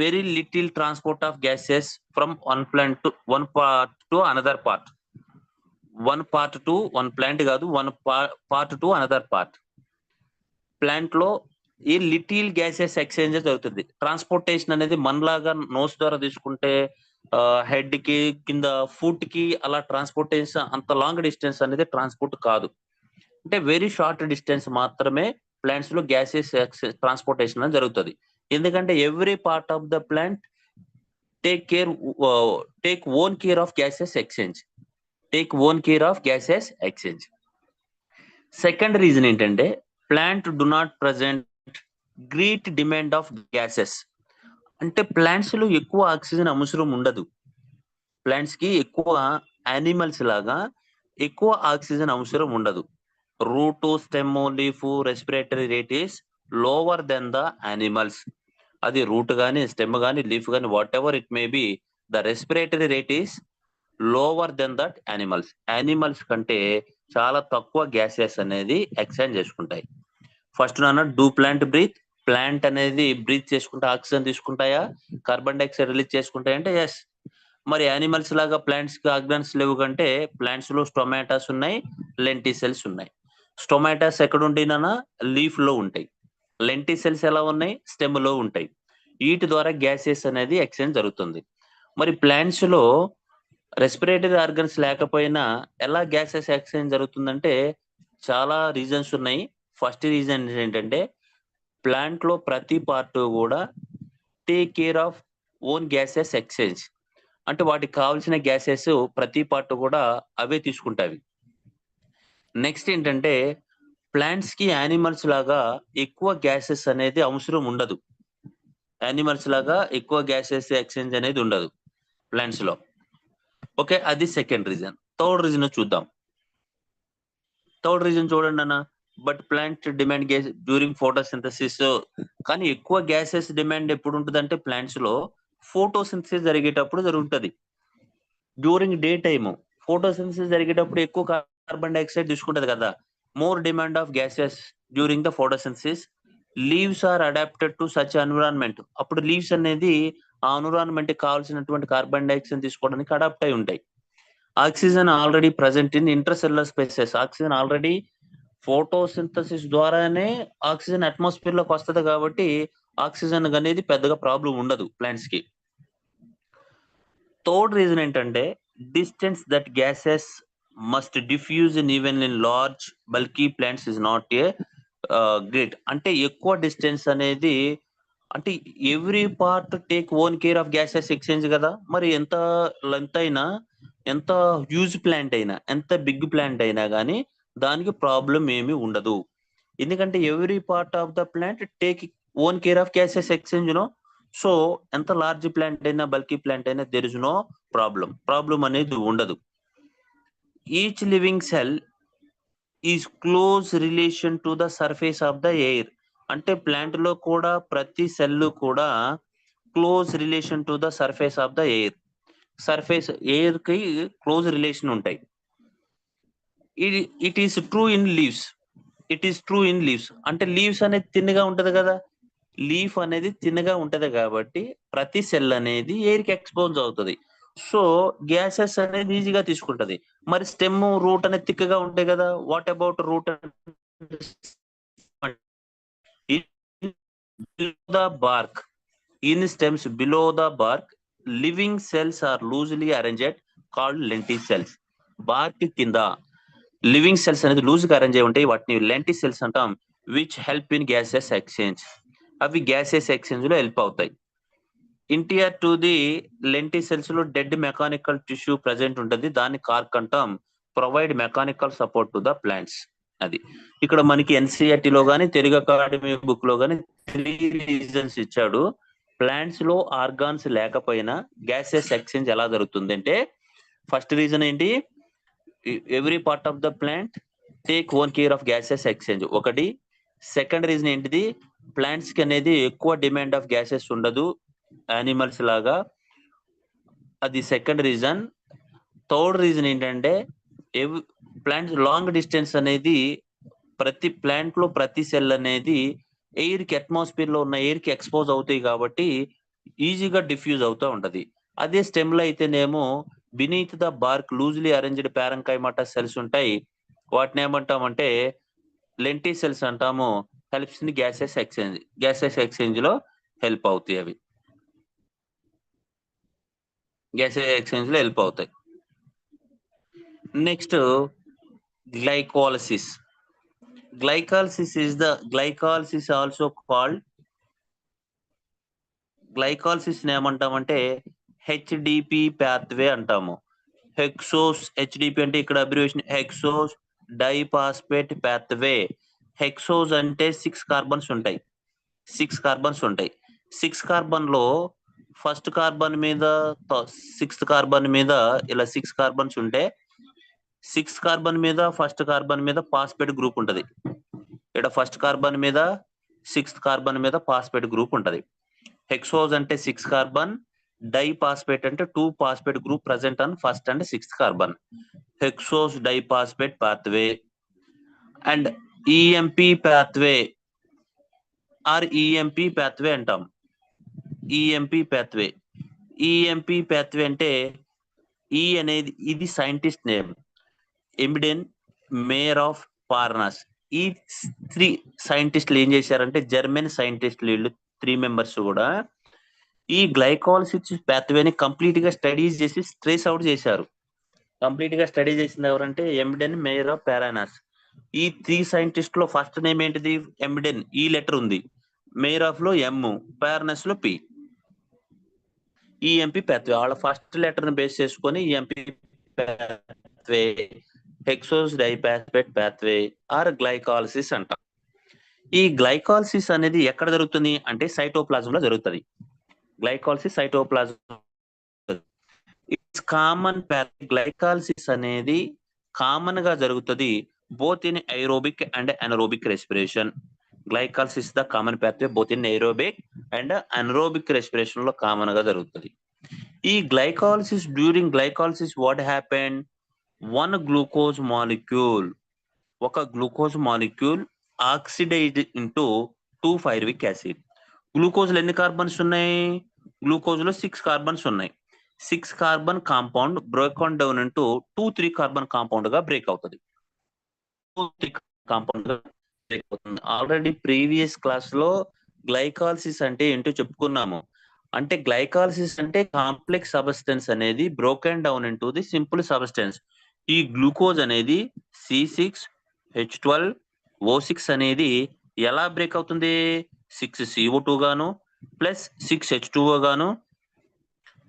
very little transport of gases from one plant to one part to another part. One part to one plant కాదు, one part to another part. Plant లో ఈ little gases exchange జరుగుతుంది. Transportation అనేది మనలాగా nose ద్వారా తీసుకుంటే head కి కింద ఫుట్ కి అలా ట్రాన్స్పోర్టేషన్ అంత లాంగ్ డిస్టెన్స్ అనేది ట్రాన్స్పోర్ట్ కాదు. అంటే వెరీ షార్ట్ డిస్టెన్స్ మాత్రమే ప్లాంట్స్ లో గ్యాసెస్ ట్రాన్స్పోర్టేషన్ అనేది జరుగుతుంది. ఎందుకంటే every part of the plant take own care of gases exchange. Second reason ఏంటంటే plant do not present great demand of gases. అంటే ప్లాంట్స్ లో ఎక్కువ ఆక్సిజన్ అవసరం ఉండదు. ప్లాంట్స్ కి ఎక్కువ యానిమల్స్ లాగా ఎక్కువ ఆక్సిజన్ అవసరం ఉండదు. Root, stem, leaf respiratory rate is lower than the animals. అది రూట్ గానీ, స్టెమ్ గానీ, లీఫ్ గానీ, whatever it may be, the respiratory rate is lower than that animals. Animals కంటే చాలా తక్కువ గ్యాసెస్ అనేది ఎక్స్చేంజ్ చేసుకుంటాయి. First do plant breathe? Plant అనేది బ్రీత్ చేసుకుంటే ఆక్సిజన్ తీసుకుంటాయా, కార్బన్ డైఆక్సైడ్ రిలీజ్ చేసుకుంటాయి అంటే ఎస్. మరి యానిమల్స్ లాగా ప్లాంట్స్ కి ఆర్గాన్స్ లేవు కంటే ప్లాంట్స్ లో స్టొమాటాస్ ఉన్నాయి, లెంటిసెల్స్ ఉన్నాయి. స్టొమాటాస్ ఎక్కడ ఉంటేనా లీఫ్ లో ఉంటాయి. లెంటిసెల్స్ ఎలా ఉన్నాయి? స్టెమ్ లో ఉంటాయి. వీటి ద్వారా గ్యాసెస్ అనేది ఎక్స్చేంజ్ జరుగుతుంది. మరి ప్లాంట్స్ లో రెస్పిరేటరీ ఆర్గన్స్ లేకపోయినా ఎలా గ్యాసెస్ ఎక్స్చేంజ్ జరుగుతుందంటే చాలా రీజన్స్ ఉన్నాయి. ఫస్ట్ రీజన్ ఏంటంటే ప్లాంట్ లో ప్రతి పార్ట్ కూడా take care of own gases exchange. అంటే వాటికి కావాల్సిన గ్యాసెస్ ప్రతి పార్ట్ కూడా అవే తీసుకుంటాయి. నెక్స్ట్ ఏంటంటే ప్లాంట్స్ కి యానిమల్స్ లాగా ఎక్కువ గ్యాసెస్ అనేది అవసరం ఉండదు. యానిమల్స్ లాగా ఎక్కువ గ్యాసెస్ ఎక్స్చేంజ్ అనేది ఉండదు ప్లాంట్స్ లో. ఓకే, అది సెకండ్ రీజన్. థర్డ్ రీజన్ చూద్దాం. థర్డ్ రీజన్ చూడండి అన్న. But plant demand gas during photosynthesis. కానీ ఎక్కువ గ్యాసెస్ డిమాండ్ ఎప్పుడు ఉంటుంది అంటే ప్లాంట్స్ లో ఫోటోసింథసిస్ జరిగేటప్పుడు జరుగుతుంది. డ్యూరింగ్ డే టైమ్ ఫోటోసింథసిస్ జరిగేటప్పుడు ఎక్కువ కార్బన్ డైఆక్సైడ్ తీసుకుంటది కదా. More demand of gases during the photosynthesis. Leaves are adapted to such environment. అప్పుడు లీవ్స్ అనేది ఆ ఎన్విరాన్మెంట్ కి కావాల్సినటువంటి కార్బన్ డైఆక్సైడ్ తీసుకోవడానికి అడాప్ట్ అయి ఉంటాయి. Oxygen already present in intercellular spaces. Oxygen already photosynthesis ద్వారానే ఆక్సిజన్ అట్మాస్ఫియర్ లోకి వస్తుంది కాబట్టి ఆక్సిజన్ అనేది పెద్దగా ప్రాబ్లం ఉండదు ప్లాంట్స్ కి. థర్డ్ రీజన్ ఏంటంటే distance that gases must diffuse in even in large bulky plants is not a great. అంటే ఎక్కువ డిస్టెన్స్ అనేది అంటే every part take own care of gases exchange కదా. మరి ఎంత లెంత్ అయినా, ఎంత హ్యూజ్ ప్లాంట్ అయినా, ఎంత బిగ్ ప్లాంట్ అయినా కానీ దానికి ప్రాబ్లం ఏమీ ఉండదు. ఎందుకంటే every part of the plant take own care of gases exchange no. So ఎంత లార్జ్ ప్లాంట్ అయినా, బల్కీ ప్లాంట్ అయినా దెర్ ఇస్ నో ప్రాబ్లం అనేది ఉండదు. Each living cell is close relation to the surface of the air. అంటే plant లో కూడా ప్రతి cell కూడా close relation to the surface of the air. Surface air కి క్లోజ్ రిలేషన్ ఉంటాయి. It is true in leaves. అంటే leaves అనేది తిన్నగా ఉంటది కదా. లీఫ్ అనేది తిన్నగా ఉంటది కాబట్టి ప్రతి సెల్ అనేది ఎయిర్ కి ఎక్స్పోజ్ అవుతుంది. సో గ్యాసెస్ అనేది ఈజీగా తీసుకుంటది. మరి స్టెమ్, రూట్ అనేది తిక్కగా ఉంటాయి కదా. What about root? The bark in stems below the bark living cells are loosely arranged called lenticels. Bark కింద లివింగ్ సెల్స్ అనేది లూజ్ గా అరేంజ్ అయి ఉంటాయి. వాటిని లెంటిసెల్స్ అంటాం. Which help in gases exchange. అవి గ్యాసెస్ ఎక్స్చేంజ్ లో హెల్ప్ అవుతాయి. ఇంటీరియర్ టు ది లెంటిసెల్స్ లో డెడ్ మెకానికల్ టిష్యూ ప్రెసెంట్ ఉంటుంది. దాన్ని కార్క్ అంటాం. Provide mechanical support to the plants. అది ఇక్కడ మనకి ఎన్సీఆర్టీ లో గానీ, తెలుగు అకాడమీ బుక్ లో గానీ 3 రీజన్స్ ఇచ్చాడు. ప్లాంట్స్ లో ఆర్గాన్స్ లేకపోయినా గ్యాసెస్ ఎక్స్చేంజ్ ఎలా జరుగుతుంది అంటే, ఫస్ట్ రీజన్ ఏంటి? Every part of the plant take own care of gases exchange ఒకటి. సెకండ్ రీజన్ ఏంటిది? ప్లాంట్స్ కి అనేది ఎక్కువ డిమాండ్ ఆఫ్ గ్యాసెస్ ఉండదు యానిమల్స్ లాగా. అది సెకండ్ రీజన్. థర్డ్ రీజన్ ఏంటంటే ప్లాంట్స్ లాంగ్ డిస్టెన్స్ అనేది ప్రతి ప్లాంట్ లో ప్రతి సెల్ అనేది ఎయిర్ కి, అట్మాస్ఫియర్ లో ఉన్న ఎయిర్ కి ఎక్స్పోజ్ అవుతాయి కాబట్టి ఈజీగా డిఫ్యూజ్ అవుతూ ఉంటది. అదే స్టెమ్‌లో అయితేనేమో beneath the bark loosely arranged parenchymata cells ఉంటాయి. వాటిని ఏమంటామంటే లెంటిసెల్స్ అంటాము. హెల్ప్స్ ఇన్ గ్యాసెస్ ఎక్స్చేంజ్‌లో హెల్ప్ అవుతాయి అవి. గ్యాసెస్ ఎక్స్చేంజ్‌లో హెల్ప్ అవుతాయి. Next glycolysis. Glycolysis also called glycolysis ఏమంటామంటే హెచ్డిపి పాత్వే అంటాము. హెచ్డిపి అంటే ఇక్కడ abbreviation hexose diphosphate pathway. Hexose అంటే 6 కార్బన్స్ ఉంటాయి. 6 కార్బన్స్ ఉంటాయి. 6 కార్బన్ లో ఫస్ట్ కార్బన్ మీద 6th కార్బన్ మీద ఇలా 6 కార్బన్స్ ఉంటే 6 కార్బన్ మీద ఫస్ట్ కార్బన్ మీద పాస్పేట్ గ్రూప్ ఉంటది. ఇక్కడ ఫస్ట్ కార్బన్ మీద 6th కార్బన్ మీద పాస్పేట్ గ్రూప్ ఉంటది. హెక్సోస్ అంటే 6 కార్బన్, డైపాస్పేట్ అంటే 2 phosphate group present on first and 6th carbon. Hexose diphosphate pathway and EMP pathway or EMP pathway అంటాం. EMP pathway. ఈఎంపి పాత్వే అంటే ఈ అనేది ఇది scientist name. Embden Meyerhof Parnas. ఈ 3 సైంటిస్టులు ఏం చేశారంటే జర్మన్ సైంటిస్టులు వీళ్ళు 3 మెంబర్స్ కూడా ఈ గ్లైకాలిసిస్ పాత్వేని కంప్లీట్ గా స్టడీస్ చేసి ట్రేస్ అవుట్ చేశారు. కంప్లీట్ గా స్టడీ చేసింది ఎవరంటే ఎమిడెన్ మేయర్ ఆఫ్ పారానాస్. ఈ 3 సైంటిస్ట్ లో ఫస్ట్ నేమ్ ఏంటిది? ఎమిడెన్. ఈ లెటర్ ఉంది. మేయర్ ఆఫ్ లో ఎం, పారానాస్ లో పి. ఈఎంపి పాత్వే వాళ్ళ ఫస్ట్ లెటర్ ని బేస్ చేసుకొని EMP pathway, hexose diphosphate pathway or glycolysis అంటాం. ఈ గ్లైకాలిసిస్ అనేది ఎక్కడ జరుగుతుంది అంటే సైటోప్లాజం లో జరుగుతుంది. Glycolysis cytoplasm. It's common glycolysis అనేది కామన్ గా జరుగుతుంది both in aerobic and anaerobic respiration. Glycolysis the common pathway both in aerobic and anaerobic respiration లో కామన్ గా జరుగుతుంది. ఈ glycolysis during glycolysis what happen? One glucose molecule, ఒక glucose molecule oxidize into 2 pyruvic acid. Glucose లో ఎన్ని carbons ఉన్నాయి? Glucose లో 6 carbons ఉన్నాయి. 6 carbon compound break down into 2-3 carbon compound గా బ్రేక్ అవుతుంది. కాంపౌండ్ గా బ్రేక్ అవుతుంది. ఆల్రెడీ ప్రీవియస్ క్లాస్ లో గ్లైకాలిసిస్ అంటే ఏంటో చెప్పుకున్నాము. అంటే గ్లైకాలిసిస్ అంటే కాంప్లెక్స్ సబ్స్టెన్స్ అనేది broken down into the simple substance. ఈ గ్లూకోజ్ అనేది C6H12O6 అనేది ఎలా బ్రేక్ అవుతుంది? 6CO2 గాను ప్లస్ 6H2O గాను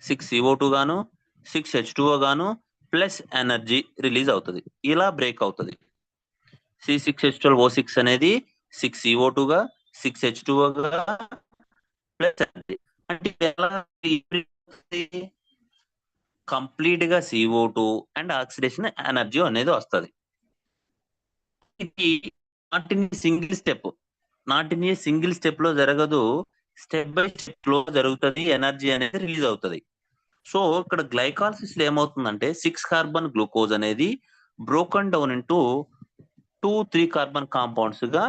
6CO2 గాను 6H2O గాను ప్లస్ ఎనర్జీ రిలీజ్ అవుతుంది. ఇలా బ్రేక్ అవుతుంది. C6H12O6 అనేది 6CO2 గా 6H2O గా ప్లస్ ఎనర్జీ. అంటే ఎలా కంప్లీట్ గా CO2 అండ్ ఆక్సిడేషన్ ఎనర్జీ అనేది వస్తుంది. ఇది నాట్ ఇన్ సింగిల్ స్టెప్ లో జరగదు. స్టెప్ బై స్టెప్ లో జరుగుతుంది. ఎనర్జీ అనేది రిలీజ్ అవుతుంది. సో ఇక్కడ గ్లైకాలిసిస్ లో ఏమవుతుందంటే 6 కార్బన్ గ్లూకోజ్ అనేది broken down into 2-3 carbon compounds గా.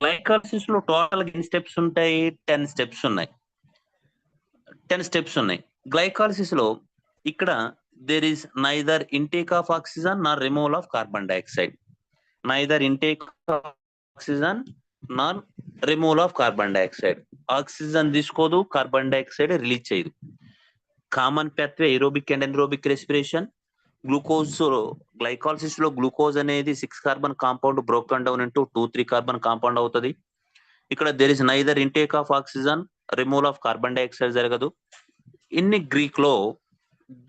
గ్లైకాలిసిస్ లో టోటల్ ఎన్ని స్టెప్స్ ఉంటాయి? 10 స్టెప్స్ ఉన్నాయి. 10 స్టెప్స్ ఉన్నాయి. గ్లైకాలిసిస్ లో ఇక్కడ there is neither intake of oxygen nor removal of carbon dioxide. Neither intake of oxygen nor removal of carbon dioxide. Oxygen తీసుకోదు, carbon dioxide release చేయదు. Common pathway aerobic and anaerobic respiration. Glucose glycolysis లో glucose అనేది 6 carbon compound broken down into 2-3 carbon compound అవుతుంది. ఇక్కడ there is neither intake of oxygen, removal of carbon dioxide జరగదు. In Greek లో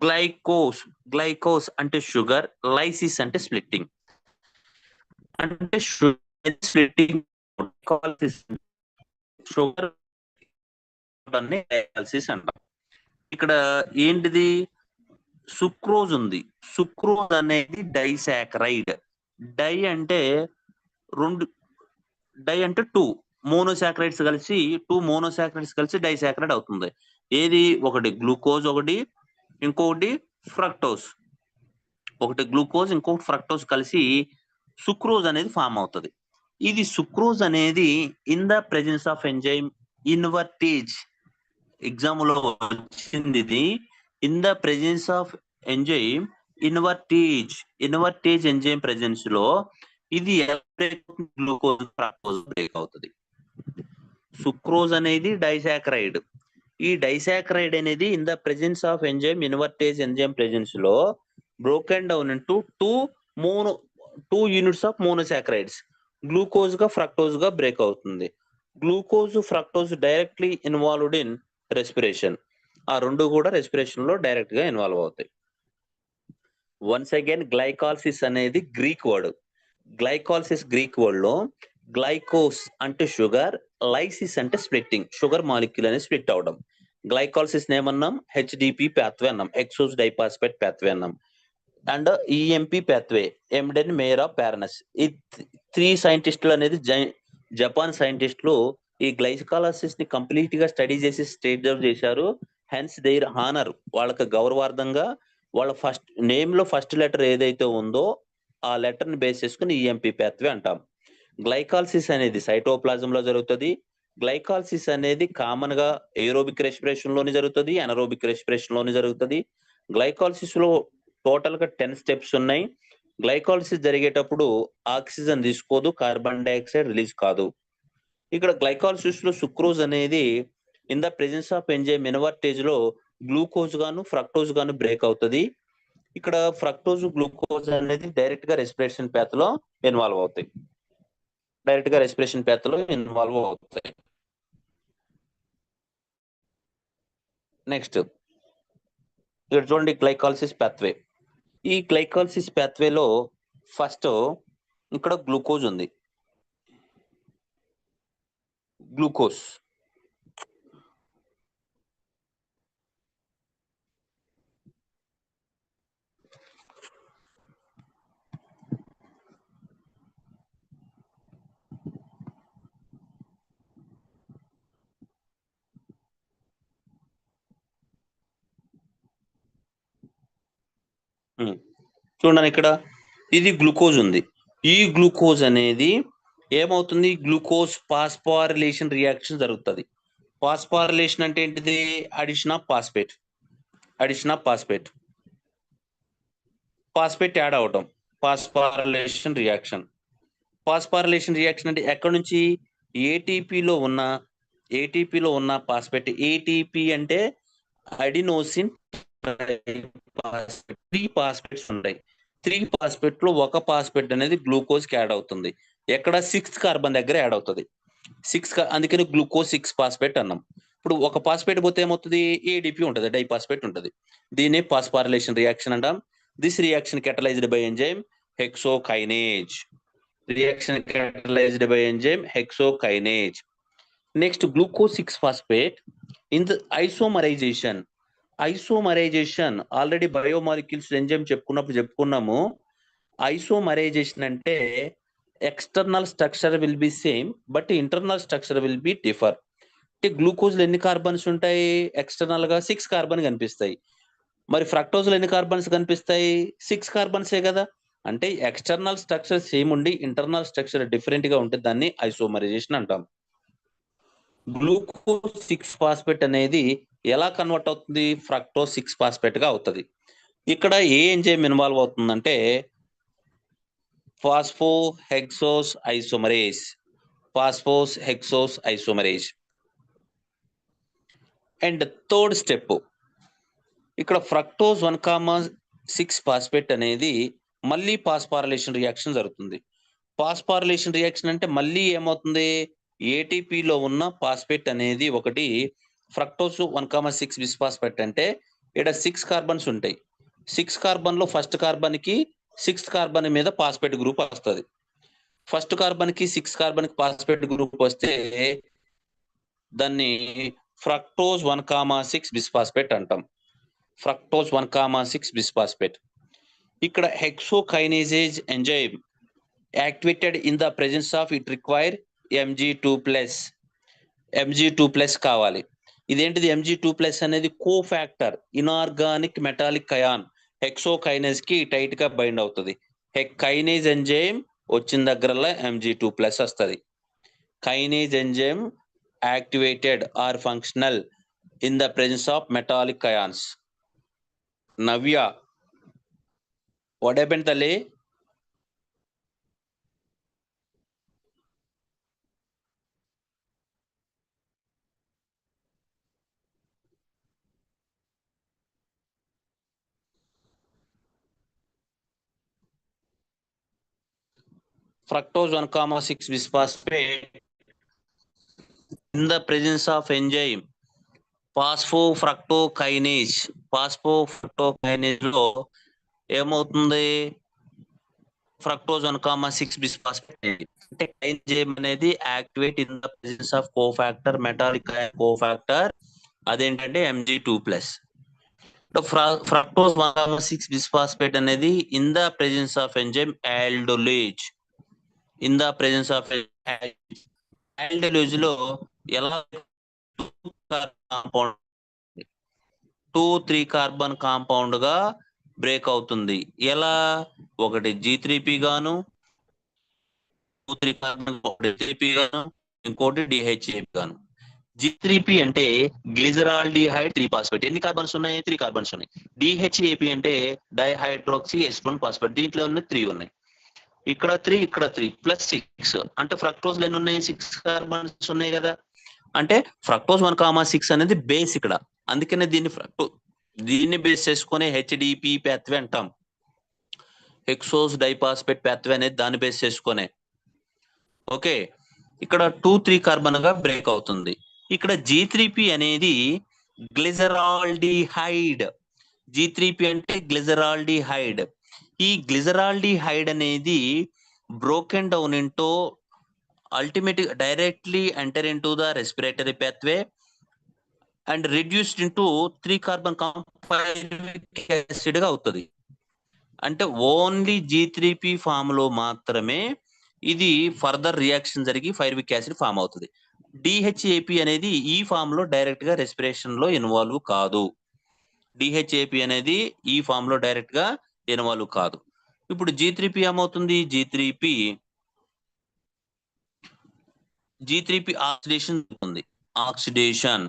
గ్లైకోస్ అంటే sugar, lysis అంటే స్ప్లిట్టింగ్. అంటే స్ప్లిట్టింగ్ షుగర్ గ్లైకాలిసిస్ అంటాం. ఇక్కడ ఏంటిది? సుక్రోజ్ ఉంది. సుక్రోజ్ అనేది డైసాకరైడ్. డై అంటే 2 మోనోసాకరైడ్స్ కలిసి 2 మోనోసాకరైడ్స్ కలిసి డైసాకరైడ్ అవుతుంది. ఏది? ఒకటి గ్లూకోజ్, ఒకటి ఇంకొకటి ఫ్రక్టోస్. ఒకటి గ్లూకోజ్ ఇంకొకటి ఫ్రక్టోస్ కలిసి సుక్రోజ్ అనేది ఫామ్ అవుతుంది. ఇది సుక్రోజ్ అనేది in the presence of enzyme invertase exam లో వచ్చింది ఇది. In the presence of enzyme invertase enzyme presence లో ఇది గ్లూకోజ్ ఫ్రక్టోజ్ బ్రేక్ అవుతుంది. సుక్రోజ్ అనేది డైసాక్రైడ్. ఈ డైసాక్రైడ్ అనేది in the presence of enzyme invertase enzyme presence లో broken down into two units of monosaccharides glucose గా ఫ్రక్టోజ్ గా break అవుతుంది. Glucose fructose directly involved in respiration. ఆ రెండు కూడా రెస్పిరేషన్ లో డైరెక్ట్ గా ఇన్వాల్వ్ అవుతాయి. వన్స్ అగైన్ గ్లైకాలసిస్ అనేది Greek word. Glycolysis Greek word లో గ్లైకోస్ అంటే షుగర్, లైసిస్ అంటే స్ప్లిట్టింగ్, షుగర్ మాలిక్యూల్ అనేది స్ప్లిట్ అవడం. గ్లైకాలసిస్ ఏమన్నాం? హెచ్డిపి పాత్వే అన్నాం, ఎక్సోస్ డైపాస్పేట్ పాత్వే అన్నాం. అండ్ ఈఎంపి పాత్వే, ఎమ్డెన్ మేరా ప్యారనస్. ఈ 3 సైంటిస్టులు అనేది జపాన్ సైంటిస్టులు ఈ గ్లైకాలసిస్ ని కంప్లీట్ గా స్టడీ చేసి స్టేట్ అవుట్ చేశారు. హెన్స్ దేర్ హానర్, వాళ్ళకి గౌరవార్థంగా వాళ్ళ ఫస్ట్ నేమ్ లో ఫస్ట్ లెటర్ ఏదైతే ఉందో ఆ లెటర్ ని బేస్ చేసుకుని ఈఎంపి పాత్వే అంటాం. గ్లైకాలసిస్ అనేది సైటోప్లాజం లో జరుగుతుంది. గ్లైకాలసిస్ అనేది కామన్ గా ఏరోబిక్ రెస్పిరేషన్ లోనే జరుగుతుంది, అనరోబిక్ రెస్పిరేషన్ లోనే జరుగుతుంది. గ్లైకాలసిస్ లో టోటల్ గా 10 స్టెప్స్ ఉన్నాయి. గ్లైకాలసిస్ జరిగేటప్పుడు ఆక్సిజన్ తీసుకోదు, కార్బన్ డైఆక్సైడ్ రిలీజ్ కాదు. ఇక్కడ గ్లైకాలసిస్ లో సుక్రోజ్ అనేది in the presence of enzyme invertase లో గ్లూకోజ్ గాను ఫ్రక్టోజ్ గాను బ్రేక్ అవుతుంది. ఇక్కడ ఫ్రక్టోజ్ గ్లూకోజ్ అనేది డైరెక్ట్ గా రెస్పిరేషన్ పాత్ లో ఇన్వాల్వ్ అవుతాయి. నెక్స్ట్ ఇక్కడ చూడండి గ్లైకాలసిస్ పాత్వే. ఈ గ్లైకాలసిస్ పాత్వేలో ఫస్ట్ ఇక్కడ గ్లూకోజ్ ఉంది. గ్లూకోజ్ చూడండి ఇక్కడ ఇది గ్లూకోజ్ ఉంది. ఈ గ్లూకోజ్ అనేది ఏమవుతుంది? గ్లూకోజ్ ఫాస్ఫోరిలేషన్ రియాక్షన్ జరుగుతుంది. ఫాస్ఫోరిలేషన్ అంటే ఏంటిది? అడిషన్ ఆఫ్ ఫాస్ఫేట్ యాడ్ అవటం, ఫాస్ఫోరిలేషన్ రియాక్షన్. ఫాస్ఫోరిలేషన్ రియాక్షన్ అంటే ఎక్కడి నుంచి? ఏటీపీలో ఉన్న ఫాస్ఫేట్. ఏటీపీ అంటే అడినోసిన్ 3 ఫాస్ఫేట్స్ ఉంటాయి. 3 ఫాస్ఫేట్ లో ఒక ఫాస్ఫేట్ అనేది గ్లూకోజ్ కి యాడ్ అవుతుంది. ఎక్కడ? 6th కార్బన్ దగ్గర యాడ్ అవుతుంది. అందుకని గ్లూకోజ్ 6 ఫాస్ఫేట్ అన్నాం. ఇప్పుడు ఒక ఫాస్ఫేట్ పోతే ఏమవుతుంది? ఏడిపి ఉంటుంది, డైఫాస్ఫేట్ ఉంటుంది. దీన్ని ఫాస్ఫోరిలేషన్ రియాక్షన్ అంటాం. This reaction catalyzed by enzyme hexokinase. Next, glucose 6 phosphate in the isomerization. Already biomolecules enzyme చెప్పుకున్నాము. ఐసోమరైజేషన్ అంటే external structure will be same but internal structure will be differ. అంటే glucose లో ఎన్ని carbons ఉంటాయి? External గా 6 carbon కనిపిస్తాయి. మరి fructose లో ఎన్ని కార్బన్స్ కనిపిస్తాయి? 6 కార్బన్సే కదా. అంటే ఎక్స్టర్నల్ స్ట్రక్చర్ సేమ్ ఉండి ఇంటర్నల్ స్ట్రక్చర్ డిఫరెంట్ గా ఉంటే దాన్ని ఐసోమరైజేషన్ అంటాం. గ్లూకోజ్ 6 ఫాస్ఫేట్ అనేది ఎలా కన్వర్ట్ అవుతుంది? ఫ్రక్టోజ్ 6 ఫాస్ఫేట్ గా అవుతుంది. ఇక్కడ ఏ ఎంజైమ్ ఇన్వాల్వ్ అవుతుందంటే ఫాస్ఫోహెక్సోస్ ఐసోమరేజ్. అండ్ థర్డ్ స్టెప్ ఇక్కడ ఫ్రక్టోజ్ 1,6 ఫాస్ఫేట్ అనేది మళ్ళీ ఫాస్ఫోరిలేషన్ రియాక్షన్ జరుగుతుంది. ఫాస్ఫోరిలేషన్ రియాక్షన్ అంటే మళ్ళీ ఏమవుతుంది? ఏటీపీలో ఉన్న ఫాస్ఫేట్ అనేది ఒకటి ఫ్రక్టోజ్ 1,6 బిస్ఫాస్ఫేట్ అంటే ఇక్కడ 6 కార్బన్స్ ఉంటాయి. 6 కార్బన్ లో ఫస్ట్ కార్బన్ కి 6th కార్బన్ మీద ఫాస్ఫేట్ గ్రూప్ వస్తుంది. ఫస్ట్ కార్బన్ కి 6 కార్బన్ కి ఫాస్ఫేట్ గ్రూప్ వస్తే దాన్ని ఫ్రక్టోజ్ 1,6 బిస్ఫాస్ఫేట్ అంటాం. Fructose 1,6 bisphosphate. ఇక్కడ hexokinase enzyme activated in the presence of it require Mg2+. కావాలి. ఇదేంటిది? Mg2+ అనేది cofactor, inorganic metallic ion. Hexokinase కి టైట్ గా బైండ్ అవుతుంది. కైనేజ్ ఎంజైమ్ వచ్చిన దగ్గరలో Mg2+ వస్తుంది. Kinase enzyme activated or functional in the presence of metallic ions. Navya, what happened, Tale? Fructose 1,6 bisphosphate in the presence of enzyme ఫాస్ఫోఫ్రక్టోకైనేజ్. ఫాస్ఫోఫ్రక్టోకైనేజ్ లో ఏమవుతుంది? Fructose 1,6 bisphosphate. అంటే enzyme అనేది activate in the presence of cofactor, metallic cofactor, అదేంటంటే Mg2+. Fructose 1,6 bisphosphate అనేది in the presence of enzyme ఆల్డోలేజ్. In the presence of ఆల్డోలేజ్ లో ఎలా compound 2,3 carbon compound గా break అవుతుంది. ఎలా? ఒకటి G3P గాను, 2,3 కార్బన్ గాను, ఇంకోటి DHAP గాను. G3P అంటే గ్లిజరాల్డిహైడ్ 3-ఫాస్ఫేట్. ఎన్ని కార్బన్స్ ఉన్నాయి? 3 కార్బన్స్ ఉన్నాయి. DHAP అంటే డైహైడ్రోక్సీ S1-ఫాస్ఫేట్. దీంట్లో ఉన్న 3 ఉన్నాయి. ఇక్కడ 3, ఇక్కడ 3 ప్లస్ 6. అంటే ఫ్రక్టోజ్ లో ఎన్ని ఉన్నాయి? 6 కార్బన్స్ ఉన్నాయి కదా. అంటే ఫ్రక్టోజ్ 1,6 అనేది బేస్ ఇక్కడ. అందుకనే దీన్ని బేస్ చేసుకునే HDP పాత్వే అంటాం. హెక్సోస్ డైపాస్పేట్ పాత్వే అనేది దాన్ని బేస్ చేసుకునే. ఓకే, ఇక్కడ 2,3 కార్బన్ గా బ్రేక్ అవుతుంది. ఇక్కడ G3P అనేది గ్లిజరాల్డిహైడ్. G3P అంటే గ్లిజరాల్డిహైడ్. ఈ గ్లిజరాల్డిహైడ్ అనేది broken down into ultimately directly enter into the respiratory pathway and reduced into 3 carbon కాంపైరిక్ యాసిడ్ గా అవుతుంది. అంటే ఓన్లీ G3P ఫామ్ లో మాత్రమే ఇది ఫర్దర్ రియాక్షన్ జరిగి పైరువిక్ యాసిడ్ ఫామ్ అవుతుంది. DHAP అనేది ఈ ఫామ్ లో డైరెక్ట్ గా రెస్పిరేషన్ లో ఇన్వాల్వ్ కాదు. DHAP అనేది ఈ ఫామ్ లో డైరెక్ట్ గా ఇన్వాల్వ్ కాదు. ఇప్పుడు G3P ఏమవుతుంది? G3P ఆక్సిడేషన్ ఉంది. ఆక్సిడేషన్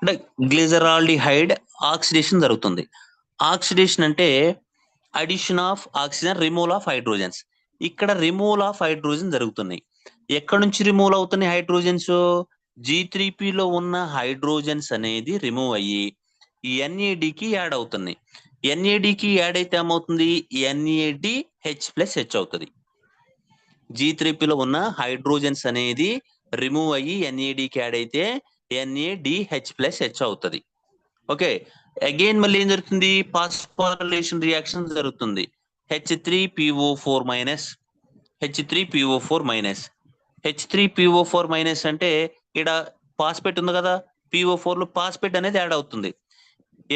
అంటే గ్లిజరాల్డిహైడ్ ఆక్సిడేషన్ జరుగుతుంది. ఆక్సిడేషన్ అంటే addition of oxygen, removal of hydrogens. ఇక్కడ రిమూవల్ ఆఫ్ హైడ్రోజన్ జరుగుతున్నాయి. ఎక్కడ నుంచి రిమూవ్ అవుతున్నాయి హైడ్రోజన్స్? G3P లో ఉన్న హైడ్రోజన్స్ అనేది రిమూవ్ అయ్యి NAD కి యాడ్ అవుతున్నాయి. NAD కి యాడ్ అయితే ఏమవుతుంది? NADH+H అవుతుంది. G3P లో ఉన్న హైడ్రోజన్స్ అనేది రిమూవ్ అయ్యి NAD కి యాడ్ అయితే NADH+H అవుతుంది. ఓకే, అగైన్ మళ్ళీ ఏం జరుగుతుంది? ఫాస్ఫోరైలేషన్ రియాక్షన్ జరుగుతుంది. H3PO4-, H3PO4-. H3PO4- అంటే ఇక్కడ ఫాస్ఫేట్ ఉంది కదా, PO4 లో ఫాస్ఫేట్ అనేది యాడ్ అవుతుంది.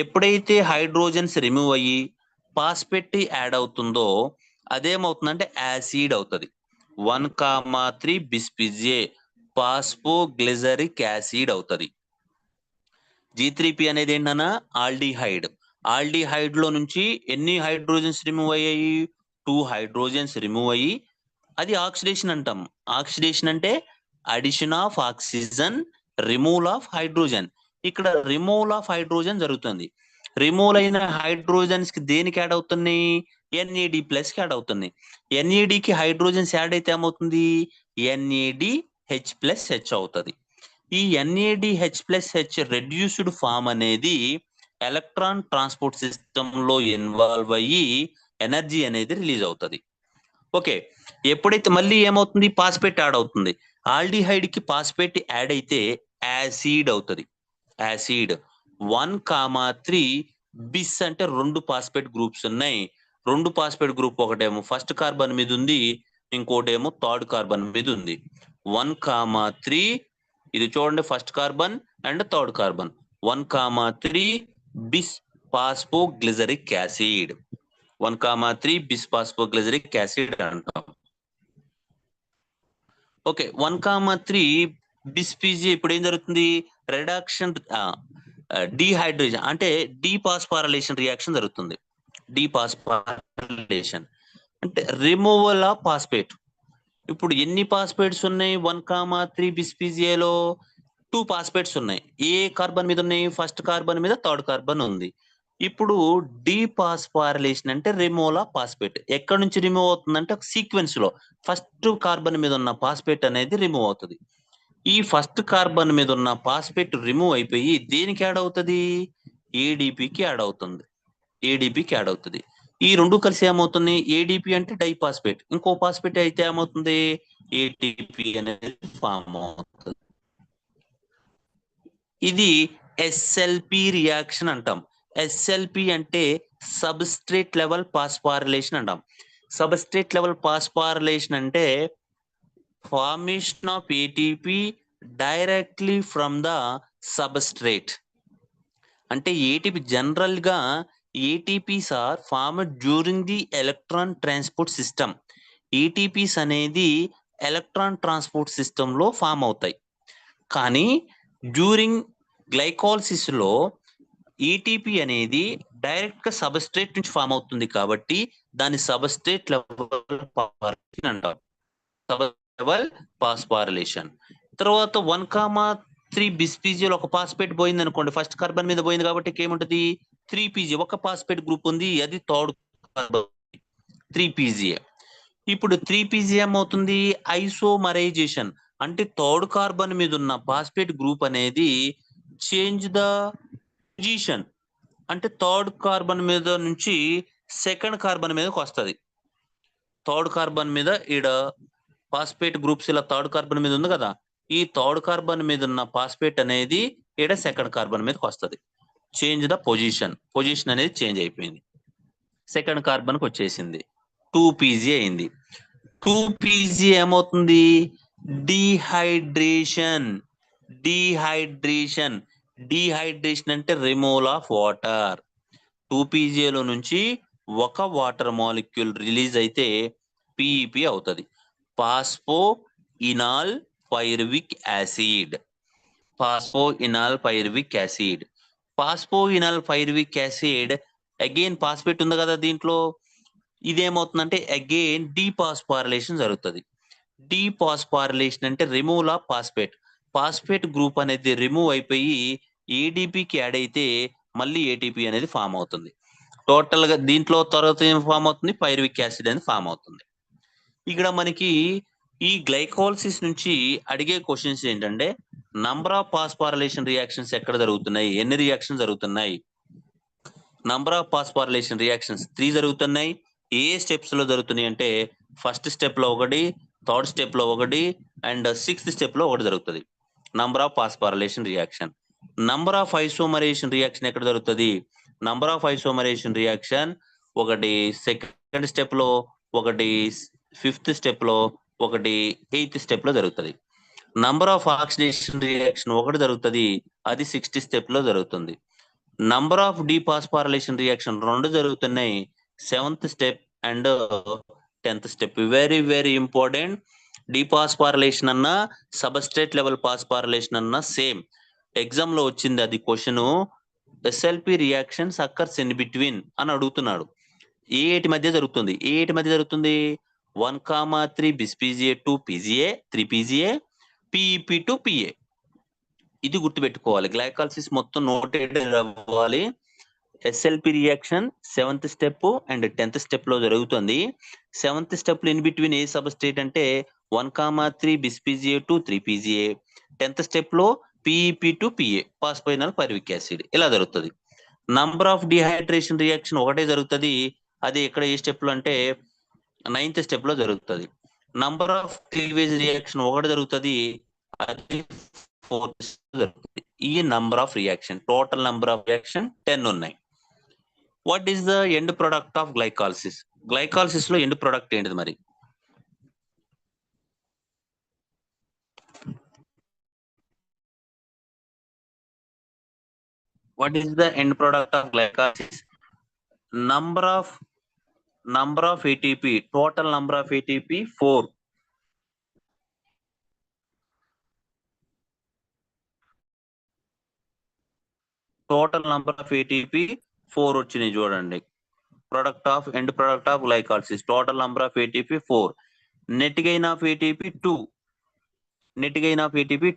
ఎప్పుడైతే హైడ్రోజన్స్ రిమూవ్ అయ్యి ఫాస్ఫేట్ యాడ్ అవుతుందో అదేమవుతుందంటే యాసిడ్ అవుతుంది. 1,3 బిస్పిజే ఫాస్ఫోగ్లిజరిక్ యాసిడ్ అవుతుంది. G3P అనేది ఏంటన్నా? ఆల్డిహైడ్. ఆల్డిహైడ్ లో నుంచి ఎన్ని హైడ్రోజన్స్ రిమూవ్ అయ్యాయి? 2 హైడ్రోజన్స్ రిమూవ్ అయ్యి అది ఆక్సిడేషన్ అంటాం. ఆక్సిడేషన్ అంటే addition of oxygen, removal of hydrogen. ఇక్కడ రిమూవల్ ఆఫ్ హైడ్రోజన్ జరుగుతుంది. రిమూవల్ అయిన హైడ్రోజన్స్ కి దేనికి యాడ్ అవుతున్నాయి? NAD+ కి యాడ్ అవుతుంది. NAD కి హైడ్రోజన్స్ యాడ్ అయితే ఏమవుతుంది? NADH+H అవుతుంది. ఈ NADH+H రెడ్యూస్డ్ ఫామ్ అనేది ఎలక్ట్రాన్ ట్రాన్స్పోర్ట్ సిస్టమ్ లో ఇన్వాల్వ్ అయ్యి ఎనర్జీ అనేది రిలీజ్ అవుతుంది. ఓకే, ఎప్పుడైతే మళ్ళీ ఏమవుతుంది? ఫాస్ఫేట్ యాడ్ అవుతుంది. ఆల్డిహైడ్ కి ఫాస్ఫేట్ యాడ్ అయితే యాసిడ్ అవుతుంది. యాసిడ్ 1,3 బిస్ అంటే 2 ఫాస్ఫేట్ గ్రూప్స్ ఉన్నాయి. 2 ఫాస్ఫేట్ గ్రూప్ ఒకటేమో ఫస్ట్ కార్బన్ మీద ఉంది, ఇంకోటేమో థర్డ్ కార్బన్ మీద ఉంది. 1,3 ఇది చూడండి, first carbon and third carbon. 1,3 bis phosphoglyceric acid. 1,3 bis phosphoglyceric acid అంటాం. ఓకే, 1,3 బిస్పీజీ ఇప్పుడు ఏం జరుగుతుంది? రిడక్షన్ డీహైడ్రేషన్ అంటే డీపాస్పారిలేషన్ రియాక్షన్ జరుగుతుంది. డీపాస్పారిలేషన్ అంటే రిమూవల్ ఆఫ్ ఫాస్ఫేట్. ఇప్పుడు ఎన్ని ఫాస్ఫేట్స్ ఉన్నాయి 1,3 బిస్పీజియాలో? 2 ఫాస్ఫేట్స్ ఉన్నాయి. ఏ కార్బన్ మీద ఉన్నాయి? ఫస్ట్ కార్బన్ మీద థర్డ్ కార్బన్ ఉంది. ఇప్పుడు డీపాస్పారిలేషన్ అంటే రిమూవల్ ఆఫ్ ఫాస్ఫేట్. ఎక్కడి నుంచి రిమూవ్ అవుతుందంటే ఒక సీక్వెన్స్ లో ఫస్ట్ కార్బన్ మీద ఉన్న ఫాస్ఫేట్ అనేది రిమూవ్ అవుతుంది. ఈ ఫస్ట్ కార్బన్ మీద ఉన్న ఫాస్ఫేట్ రిమూవ్ అయిపోయి దేనికి యాడ్ అవుతుంది? ఏడిపికి యాడ్ అవుతుంది. ఏడిపికి యాడ్ అవుతుంది. ఈ రెండు కలిసి ఏమవుతుంది? ఏడిపి అంటే డైఫాస్ఫేట్, ఇంకో ఫాస్ఫేట్ అయితే ఏమవుతుంది? ఏటీపీ అనేది ఫామ్ అవుతుంది. ఇది ఎస్ఎల్పి రియాక్షన్ అంటాం. ఎస్ఎల్పి అంటే సబ్స్ట్రేట్ లెవెల్ ఫాస్ఫారిలేషన్ అంటాం. సబ్స్ట్రేట్ లెవెల్ ఫాస్ఫారిలేషన్ అంటే formation of ATP directly from the substrate. అంటే ఏటీపీ జనరల్ గా ATPs are formed during the electron transport system. ATPs అనేది ఎలక్ట్రాన్ ట్రాన్స్పోర్ట్ సిస్టమ్ లో ఫామ్ అవుతాయి. కానీ డ్యూరింగ్ గ్లైకాలసిస్ లో ఏటీపీ అనేది డైరెక్ట్ గా సబ్స్ట్రేట్ నుంచి ఫామ్ అవుతుంది కాబట్టి దాని సబ్స్ట్రేట్ లెవెల్ ఫాస్ఫారిలేషన్ అంటారు. Level phosphorylation. తర్వాత 1,3 బిస్పీజియల్ ఒక ఫాస్ఫేట్ పోయింది అనుకోండి, ఫస్ట్ కార్బన్ మీద పోయింది కాబట్టి ఏముంటది? 3 పీజీ ఒక ఫాస్ఫేట్ గ్రూప్ ఉంది, అది థర్డ్ కార్బన్ 3 పీజీ. ఇప్పుడు 3 పీజీ ఏమవుతుంది? ఐసోమరైజేషన్ అంటే థర్డ్ కార్బన్ మీద ఉన్న ఫాస్ఫేట్ గ్రూప్ అనేది చేంజ్ ద పొజిషన్. అంటే థర్డ్ కార్బన్ మీద నుంచి సెకండ్ కార్బన్ మీదకి వస్తుంది. థర్డ్ కార్బన్ మీద ఈడ ఫాస్ఫేట్ గ్రూప్స్ ఇలా థర్డ్ కార్బన్ మీద ఉంది కదా, ఈ థర్డ్ కార్బన్ మీద ఉన్న ఫాస్ఫేట్ అనేది ఈడ సెకండ్ కార్బన్ మీదకి వస్తుంది. Change the position. పొజిషన్ అనేది చేంజ్ అయిపోయింది, సెకండ్ కార్బన్కి వచ్చేసింది, 2 పీజీ అయింది. 2 పీజీ ఏమవుతుంది? డీహైడ్రేషన్. డీహైడ్రేషన్ డీహైడ్రేషన్ అంటే రిమూవల్ ఆఫ్ వాటర్. 2 పీజీలో నుంచి ఒక వాటర్ మాలిక్యూల్ రిలీజ్ అయితే పిఈపి అవుతుంది, phospho ఇనాల్ pyruvic acid. Phospho ఇనాల్ pyruvic acid. Phospho ఇనాల్ pyruvic acid again phosphate ఉంది కదా దీంట్లో, ఇదేమవుతుందంటే అగైన్ డీపాస్పారిలేషన్ జరుగుతుంది. డీపాస్పారిలేషన్ అంటే removal of phosphate. Phosphate group అనేది రిమూవ్ అయిపోయి ఏడిపికి యాడ్ అయితే మళ్ళీ ఏటీపీ అనేది ఫామ్ అవుతుంది. టోటల్ గా దీంట్లో తర్వాత ఏం ఫామ్ అవుతుంది? పైరువిక్ యాసిడ్ అనేది ఫామ్ అవుతుంది. ఇక్కడ మనకి ఈ గ్లైకోలిసిస్ నుంచి అడిగే క్వశ్చన్స్ ఏంటంటే నంబర్ ఆఫ్ ఫాస్ఫారిలేషన్ రియాక్షన్స్ ఎక్కడ జరుగుతున్నాయి, ఎన్ని రియాక్షన్స్ జరుగుతున్నాయి? నంబర్ ఆఫ్ ఫాస్ఫారిలేషన్ రియాక్షన్స్ 3 జరుగుతున్నాయి. ఏ స్టెప్స్ లో జరుగుతున్నాయి అంటే ఫస్ట్ స్టెప్ లో ఒకటి, థర్డ్ స్టెప్ లో ఒకటి, అండ్ సిక్స్త్ స్టెప్ లో ఒకటి జరుగుతుంది number of phosphorylation reaction. Number of isomerisation reaction ఎక్కడ జరుగుతుంది? నంబర్ ఆఫ్ ఐసోమరేషన్ రియాక్షన్ ఒకటి సెకండ్ స్టెప్ లో, ఒకటి ఫిఫ్త్ స్టెప్ లో, ఒకటి ఎయిత్ స్టెప్ లో జరుగుతుంది. నంబర్ ఆఫ్ ఆక్సిడేషన్ రియాక్షన్ ఒకటి జరుగుతుంది, అది 60 స్టెప్ లో జరుగుతుంది. నంబర్ ఆఫ్ డీపాస్పారిలేషన్ రియాక్షన్ 2 జరుగుతున్నాయి, 7th step and 10th step. Very very important. Dephosphorylation అన్న సబ్స్ట్రేట్ లెవెల్ పాస్పారిలేషన్ అన్న సేమ్ ఎగ్జామ్ లో వచ్చింది అది question. SLP reactions occurs in between అని అడుగుతున్నాడు. ఏ ఏటి మధ్య జరుగుతుంది? ఏ ఏటి మధ్య జరుగుతుంది? 1,3 bis PGA to పీజిఏ, 3 పీజిఏ, PEP to PA. ఇది గుర్తుపెట్టుకోవాలి. గ్లైకాలసిస్ మొత్తం నోటెడ్ అవ్వాలి. SLP reaction 7th step and 10th step లో జరుగుతుంది. 7th స్టెప్ లో ఇన్ బిట్వీన్ ఏ సబ్స్ట్రేట్ అంటే 1,3 bis PGA to 3 PGA. 10th step లో PEP to PA, phosphoenol pyruvic acid, ఇలా జరుగుతుంది. నంబర్ ఆఫ్ డిహైడ్రేషన్ రియాక్షన్ ఒకటే జరుగుతుంది, అది ఇక్కడ ఏ స్టెప్ లో అంటే 9th స్టెప్ లో జరుగుతుంది. నంబర్ ఆఫ్ క్లీవేజ్ రియాక్షన్ ఒకటి జరుగుతుంది, అది 4th జరుగుతుంది. ఈ number of reaction, total number of reaction 10 ఉన్నాయి. What is the end product of glycolysis? Glycolysis లో ఎండ్ ప్రొడక్ట్ ఏంటిది మరి? What is the end product of glycolysis? Number of ATP, total number of ATP 4. Total number of ATP 4 వచ్చినాయి చూడండి. end product of glycolysis, total number of ATP 4, net gain of ATP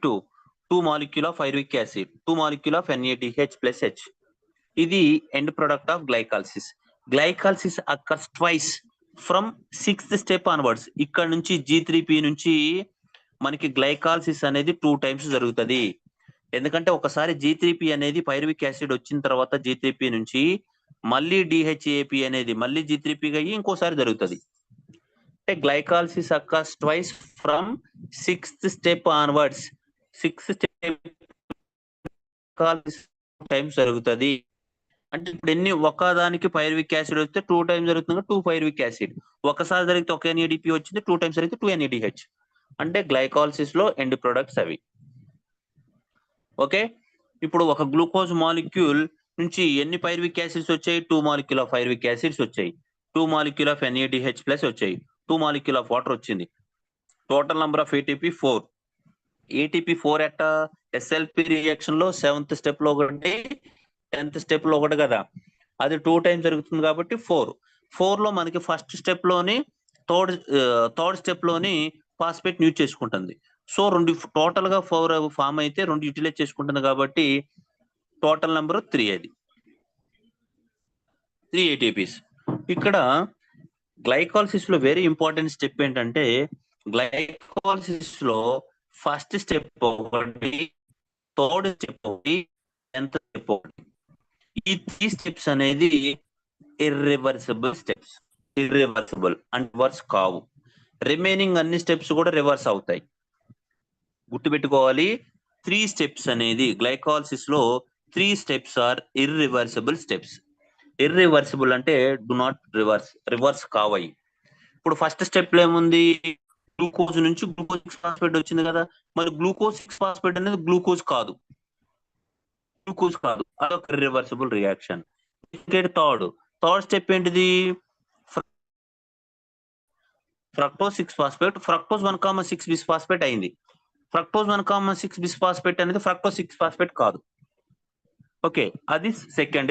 2, 2 molecule of pyruvic acid, 2 molecule of NADH plus H. ఇది end product of glycolysis. Glycolysis occurs twice from 6th step onwards. ఇక్కడ నుంచి G3P నుంచి మనకి glycolysis అనేది 2 times జరుగుతుంది. ఎందుకంటే ఒకసారి G3P అనేది పైరువిక్ యాసిడ్ వచ్చిన తర్వాత G3P నుంచి మళ్ళీ DHAP అనేది మళ్ళీ G3P అయ్యి ఇంకోసారి జరుగుతుంది. అంటే glycolysis occurs twice from 6th step onwards. 6th step times జరుగుతుంది. అంటే ఇప్పుడు ఎన్ని ఒకదానికి పైరువిక్ యాసిడ్ వస్తే 2 times జరుగుతుంది, 2 పైరువిక్ యాసిడ్. ఒకసారి జరిగితే ఒక NADP వచ్చింది, 2 times జరిగితే 2 NADH. అంటే గ్లైకాలసిస్ లో ఎండ్ ప్రొడక్ట్స్ అవి. ఓకే, ఇప్పుడు ఒక గ్లూకోజ్ మాలిక్యూల్ నుంచి ఎన్ని పైరువిక్ యాసిడ్స్ వచ్చాయి? 2 molecule ఆఫ్ పైరువిక్ యాసిడ్స్ వచ్చాయి, 2 molecule ఆఫ్ NADH ప్లస్ వచ్చాయి, 2 molecule ఆఫ్ వాటర్ వచ్చింది. Total number of ATP 4. ATP 4 అట్ట ఎస్ఎల్పి రియాక్షన్ లో 7th step లో ఒకటి, 10th step లో ఒకటి కదా, అది 2 times జరుగుతుంది కాబట్టి 4 లో మనకి ఫస్ట్ స్టెప్ లోని థర్డ్ స్టెప్ లోని ఫాస్ఫేట్ యూజ్ చేసుకుంటుంది. సో రెండు టోటల్ గా 4 ఫామ్ అయితే 2 యూటిలైజ్ చేసుకుంటుంది కాబట్టి టోటల్ నెంబర్ 3. అది 3 ATPs. ఇక్కడ గ్లైకాలసిస్ లో వెరీ ఇంపార్టెంట్ స్టెప్ ఏంటంటే గ్లైకాలసిస్ లో ఫస్ట్ స్టెప్ ఒకటి, థర్డ్ స్టెప్ ఒకటి, 10th స్టెప్ ఒకటి. ఈ 3 steps అనేది ఇర్రివర్సిబుల్ స్టెప్స్. ఇర్రివర్సిబుల్ అంటే రివర్స్ కావు. రిమైనింగ్ అన్ని స్టెప్స్ కూడా రివర్స్ అవుతాయి. గుర్తుపెట్టుకోవాలి, 3 steps అనేది గ్లైకాలసిస్ లో 3 steps are irreversible steps. Irreversible అంటే డు నాట్ రివర్స్ కావయి. ఇప్పుడు ఫస్ట్ స్టెప్ లో ఏముంది? గ్లూకోజ్ నుంచి గ్లూకోజ్ 6 ఫాస్ఫేట్ వచ్చింది కదా, మరి గ్లూకోజ్ 6 ఫాస్ఫేట్ అనేది గ్లూకోజ్ కాదు, అదొక ఇర్రివర్సిబుల్ రియాక్షన్. థర్డ్ స్టెప్ ఏంటిది? ఫ్రక్టోజ్ 6 ఫాస్ఫేట్, ఫ్రక్టోజ్ 1,6 బిస్ఫాస్ఫేట్ అయింది. ఫ్రక్టోజ్ 1,6 బిస్ఫాస్ఫేట్ అనేది ఫ్రక్టోజ్ 6 ఫాస్ఫేట్ కాదు. ఓకే, అది సెకండ్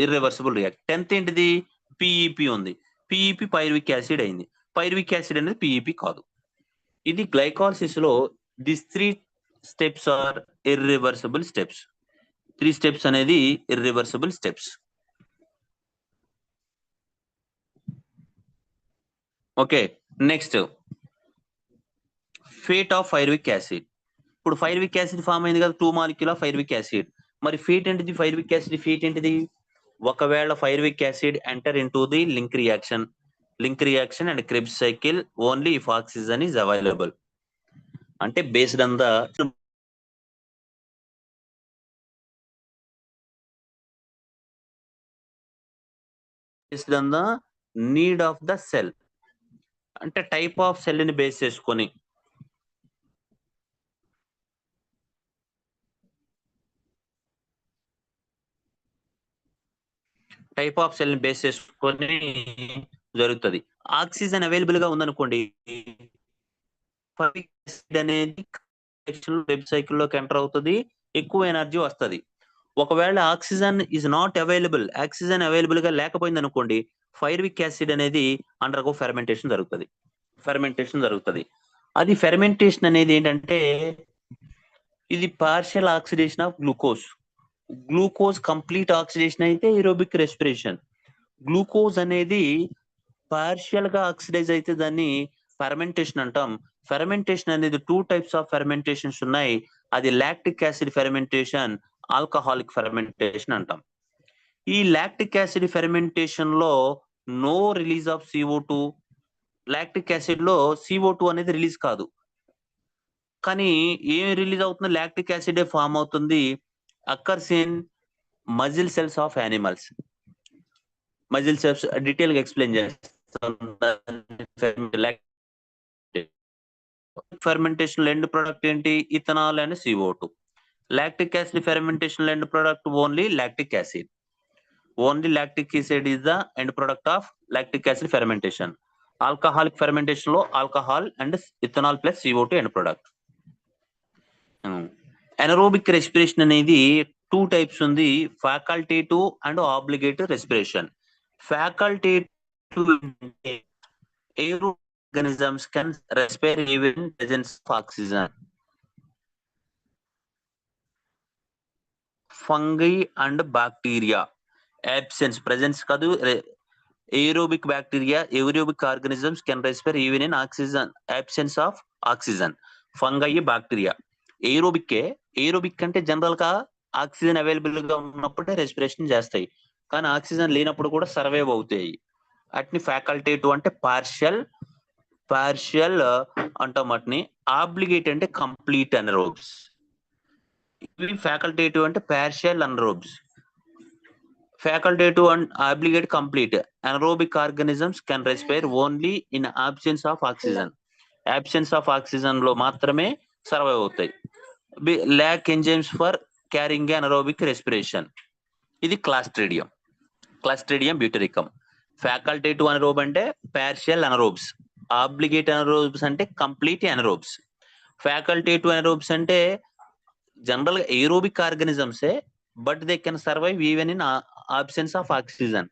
ఇర్రివర్సిబుల్ రియాక్షన్. 10th ఏంటిది? పిఈపి ఉంది, పిఈపి పైరువిక్ యాసిడ్ అయింది. పైరువిక్ యాసిడ్ అనేది పిఈపి కాదు. ఇది గ్లైకాలసిస్ లో this 3 steps are irreversible steps. 3 steps అనేది irreversible steps. Okay, next fate of pyruvic acid. ఇప్పుడు పైరువిక్ యాసిడ్ ఫామ్ అయింది కదా, 2 molecule ఆఫ్ పైరువిక్ యాసిడ్. మరి ఫేట్ ఏంటిది? పైరువిక్ యాసిడ్ ఫేట్ ఏంటిది? ఒకవేళ pyruvic acid enter into the link reaction and Krebs cycle only if oxygen is available. అంటే based on the need of the cell. అంటే type of cell ని base చేసుకొని జరుగుతుంది. Oxygen available గా ఉందనుకోండి, అనేది వెబ్ సైకిల్లోకి ఎంటర్ అవుతుంది, ఎక్కువ ఎనర్జీ వస్తుంది. ఒకవేళ oxygen is not available, oxygen available గా లేకపోయింది అనుకోండి, పైరువిక్ యాసిడ్ అనేది అండర్గో ఫెర్మెంటేషన్ జరుగుతుంది. అది ఫెర్మెంటేషన్ అనేది ఏంటంటే ఇది partial oxidation of glucose complete oxidation అయితే ఏరోబిక్ రెస్పిరేషన్. గ్లూకోజ్ అనేది పార్షియల్ గా ఆక్సిడైజ్ అయితే దాన్ని ఫెర్మెంటేషన్ అంటాం. ఫెర్మెంటేషన్ అనేది 2 types ఆఫ్ ఫెర్మెంటేషన్స్ ఉన్నాయి. అది lactic acid fermentation, alcoholic fermentation అంటాం. ఈ లాక్టిక్ యాసిడ్ ఫెర్మెంటేషన్ లో no release of CO2. Lactic acid లో CO2 అనేది రిలీజ్ కాదు, కానీ ఏం రిలీజ్ అవుతుంది? లాక్టిక్ యాసిడ్ ఫామ్ అవుతుంది. Occurs in muscle cells of animals. Muscle cells detail గా ఎక్స్ప్లెయిన్ చేస్తాను. ఫెర్మెంటేషన్ ఎండ్ ప్రొడక్ట్ ఏంటి? Ethanol and CO2. Lactic acid fermentation end product only lactic acid. is the end product of lactic acid fermentation. Alcoholic fermentation లో alcohol and ethanol plus CO2 end product. Anaerobic respiration అనేది two types ఉంది, facultative and ఆబ్లిగేటివ్ respiration. Facultative అంటే aeroorganisms can respire even in presence of oxygen. Fungi and bacteria absence presence కాదు, aerobic bacteria aerobic organisms can respire even in oxygen absence of oxygen. Fungi bacteria aerobic అంటే general గా oxygen available గా ఉన్నప్పుడే respiration చేస్తాయి, కానీ oxygen లేనప్పుడు కూడా survive అవుతాయి. అట్ని ఫ్యాకల్టేటివ్ అంటే పార్షియల్ అంటాం. వాటిని ఆబ్లిగేట్ అంటే కంప్లీట్ అనరోబ్స్. ఇవి ఫ్యాకల్టేటివ్ అంటే partial అనరోబ్స్. Facultative and obligate complete. Anaerobic organisms can respire only in absence of oxygen. Absence of oxygen లో మాత్రమే సర్వైవ్ అవుతాయి. Lakh enzymes for carrying anaerobic respiration. ఇది క్లాస్ట్రిడియం బ్యూటెరికమ్. ఫ్యాకల్టేటివ్ అనరోబ్ అంటే పార్షియల్ అనరోబ్స్, ఆబ్లిగేట్ అనరోబ్స్ అంటే కంప్లీట్ అనరోబ్స్. ఫ్యాకల్టేటివ్ అనరోబ్స్ అంటే general గా aerobic ఆర్గానిజమ్సే, but they can survive even in absence of oxygen.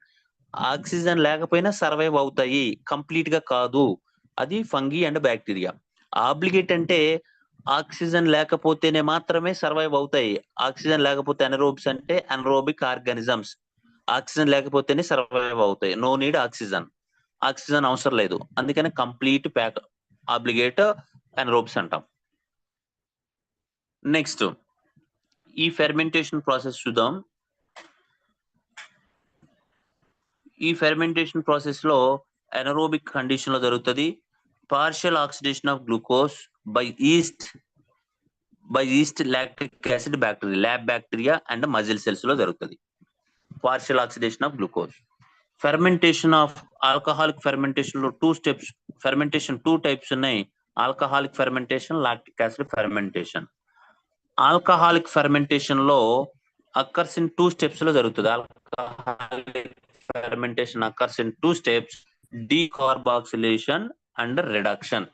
Oxygen లేకపోయినా సర్వైవ్ అవుతాయి, కంప్లీట్ గా కాదు. అది ఫంగి అండ్ బ్యాక్టీరియా. ఆబ్లిగేట్ అంటే ఆక్సిజన్ లేకపోతేనే మాత్రమే సర్వైవ్ అవుతాయి. ఆక్సిజన్ లేకపోతే అనరోబ్స్ అంటే అనరోబిక్ ఆర్గానిజమ్స్. ఆక్సిజన్ లేకపోతేనే సర్వైవ్ అవుతాయి. నో నీడ్ ఆక్సిజన్, ఆక్సిజన్ అవసరం లేదు, అందుకని కంప్లీట్ ఆబ్లిగేట్ అనరోబ్స్ అంటాం. నెక్స్ట్ ఈ ఫెర్మెంటేషన్ ప్రాసెస్ చూద్దాం. ఈ ఫెర్మెంటేషన్ ప్రాసెస్ లో అనరోబిక్ కండిషన్ లో జరుగుతుంది. Partial oxidation of glucose by east, lactic acid bacteria, lab bacteria and muscle cells లో జరుగుతుంది partial oxidation of glucose. Fermentation of alcoholic fermentation లో ఫెర్మెంటేషన్ టూ టైప్స్ ఉన్నాయి. Alcoholic fermentation, lactic acid fermentation. Alcoholic fermentation లో occurs in two steps లో జరుగుతుంది. Alcoholic fermentation occurs in two steps, decarboxylation and reduction.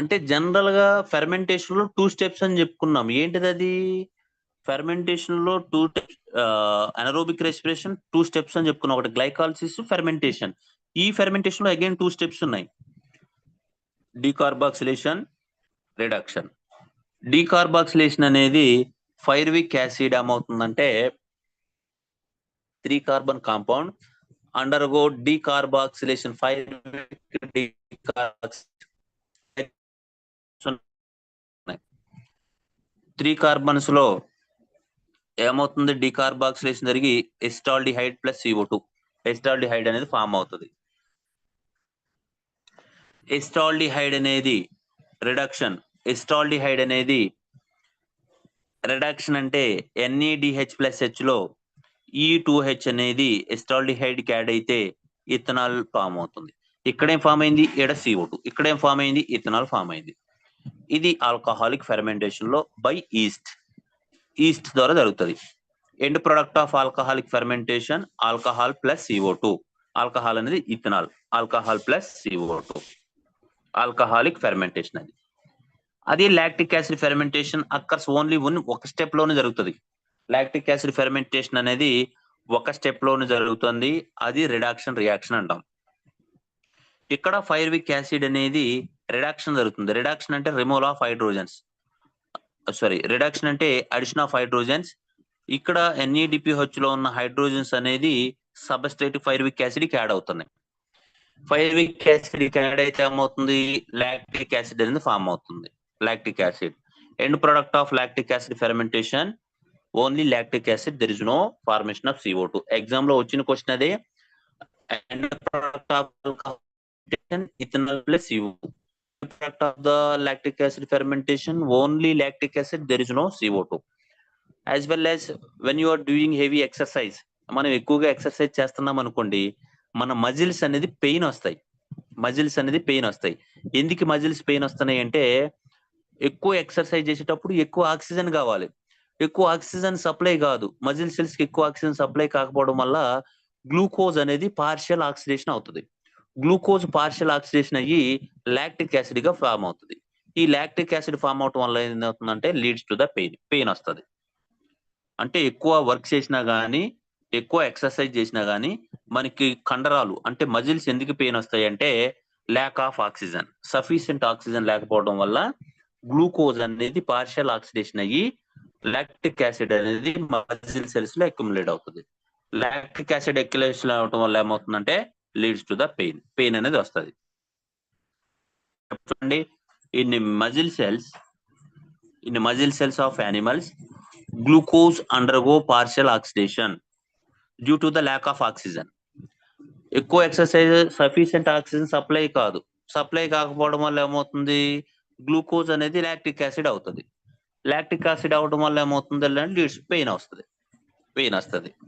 అంటే general గా fermentation లో two steps అని చెప్పుకున్నాం. ఏంటిది అది? ఫెర్మెంటేషన్ లో two types, anaerobic respiration two steps అని చెప్పుకున్నాం. ఒకటి గ్లైకాలిసిస్, ఫెర్మెంటేషన్. ఈ ఫెర్మెంటేషన్ లో అగైన్ టూ స్టెప్స్ ఉన్నాయి, డీకార్బాక్సిలేషన్, రిడక్షన్. డీకార్బాక్సిలేషన్ అనేది పైరువిక్ యాసిడ్ ఏమవుతుందంటే 3 carbon compound undergo decarboxylation. 3 carbons లో ఏమవుతుంది? డీకార్బాక్సిలేషన్ జరిగి ఎసిటాల్డిహైడ్ ప్లస్ CO2, ఎసిటాల్డిహైడ్ అనేది ఫామ్ అవుతుంది. ఎసిటాల్డిహైడ్ అనేది రిడక్షన్. ఎసిటాల్డిహైడ్ అనేది రిడక్షన్ అంటే NADH+H లో E2H అనేది ఎసిటాల్డిహైడ్ కి యాడ్ అయితే ఇథనాల్ ఫామ్ అవుతుంది. ఇక్కడేం ఫామ్ అయింది? ఇక్కడ CO2. ఇక్కడేం ఫామ్ అయింది? ఇథనాల్ ఫామ్ అయింది. ఇది ఆల్కహాలిక్ ఫెర్మెంటేషన్ లో బై ఈస్ట్ ద్వారా జరుగుతుంది. End product of alcoholic fermentation alcohol plus CO2. Alcohol అనేది ethanol, alcohol plus CO2, alcoholic fermentation అది. అది lactic acid fermentation occurs only ఒక స్టెప్ లోనే జరుగుతుంది. లాక్టిక్ యాసిడ్ ఫెర్మెంటేషన్ అనేది ఒక స్టెప్ లోనే జరుగుతుంది, అది రిడక్షన్ రియాక్షన్ అంటాం. ఇక్కడ పైరువిక్ యాసిడ్ అనేది రిడక్షన్ జరుగుతుంది. రిడక్షన్ అంటే రిమూవల్ ఆఫ్ హైడ్రోజన్స్, రిడక్షన్ అంటే అడిషన్ ఆఫ్ హైడ్రోజన్స్. ఇక్కడ NADPH లో ఉన్న హైడ్రోజన్స్ అనేది సబ్స్ట్రేట్ పైరువిక్ యాసిడ్ కి యాడ్ అవుతున్నాయి. పైరువిక్ యాసిడ్ కి యాడ్ అయితే ఏమవుతుంది? లాక్టిక్ యాసిడ్ అనేది ఫామ్ అవుతుంది. Lactic acid end product of lactic acid fermentation only lactic acid, there is no formation of CO2. Exam లో వచ్చిన క్వశ్చన్ అదే. End product of ethanol plus CO2. Product of the lactic acid fermentation only lactic acid, there is no CO2. As well as when you are doing heavy exercise, మనం ఎక్కువగా exercise చేస్తున్నాం అనుకోండి, మన muscles అనేది pain వస్తాయి. ఎందుకు muscles pain వస్తున్నాయి అంటే ఎక్కువ ఎక్సర్సైజ్ చేసేటప్పుడు ఎక్కువ ఆక్సిజన్ కావాలి. ఎక్కువ ఆక్సిజన్ సప్లై కాదు, మజిల్ సెల్స్ కి ఎక్కువ ఆక్సిజన్ సప్లై కాకపోవడం వల్ల గ్లూకోజ్ అనేది పార్షియల్ ఆక్సిడేషన్ అవుతుంది. గ్లూకోజ్ పార్షియల్ ఆక్సిడేషన్ అయ్యి లాక్టిక్ యాసిడ్ గా ఫామ్ అవుతుంది. ఈ లాక్టిక్ యాసిడ్ ఫామ్ అవటం వల్ల ఏమవుతుందంటే లీడ్స్ టు ద పెయిన్ వస్తుంది. అంటే ఎక్కువ వర్క్ చేసినా కానీ, ఎక్కువ ఎక్సర్సైజ్ చేసినా కానీ మనకి కండరాలు అంటే మజిల్స్ ఎందుకు పెయిన్ వస్తాయి అంటే lack of oxygen, sufficient oxygen లేకపోవడం వల్ల గ్లూకోజ్ అనేది పార్షియల్ ఆక్సిడేషన్ అయ్యి లాక్టిక్ యాసిడ్ అనేది మజిల్ సెల్స్ లో అక్యుములేట్ అవుతుంది. లాక్టిక్ యాసిడ్ అక్యుములేషన్ అవడం వల్ల ఏమవుతుందంటే లీడ్స్ టు ద పెయిన్ అనేది వస్తుంది. చెప్పండి, in muscle cells of animals, glucose undergo partial oxidation due to the lack of oxygen. ఎక్కువ ఎక్సర్సైజ్ సఫిషియంట్ ఆక్సిజన్ సప్లై కాకపోవడం వల్ల ఏమవుతుంది, గ్లూకోజ్ అనేది లాక్టిక్ యాసిడ్ అవుతుంది. లాక్టిక్ యాసిడ్ అవడం వల్ల ఏమవుతుంది లీడ్స్ పెయిన్ వస్తుంది.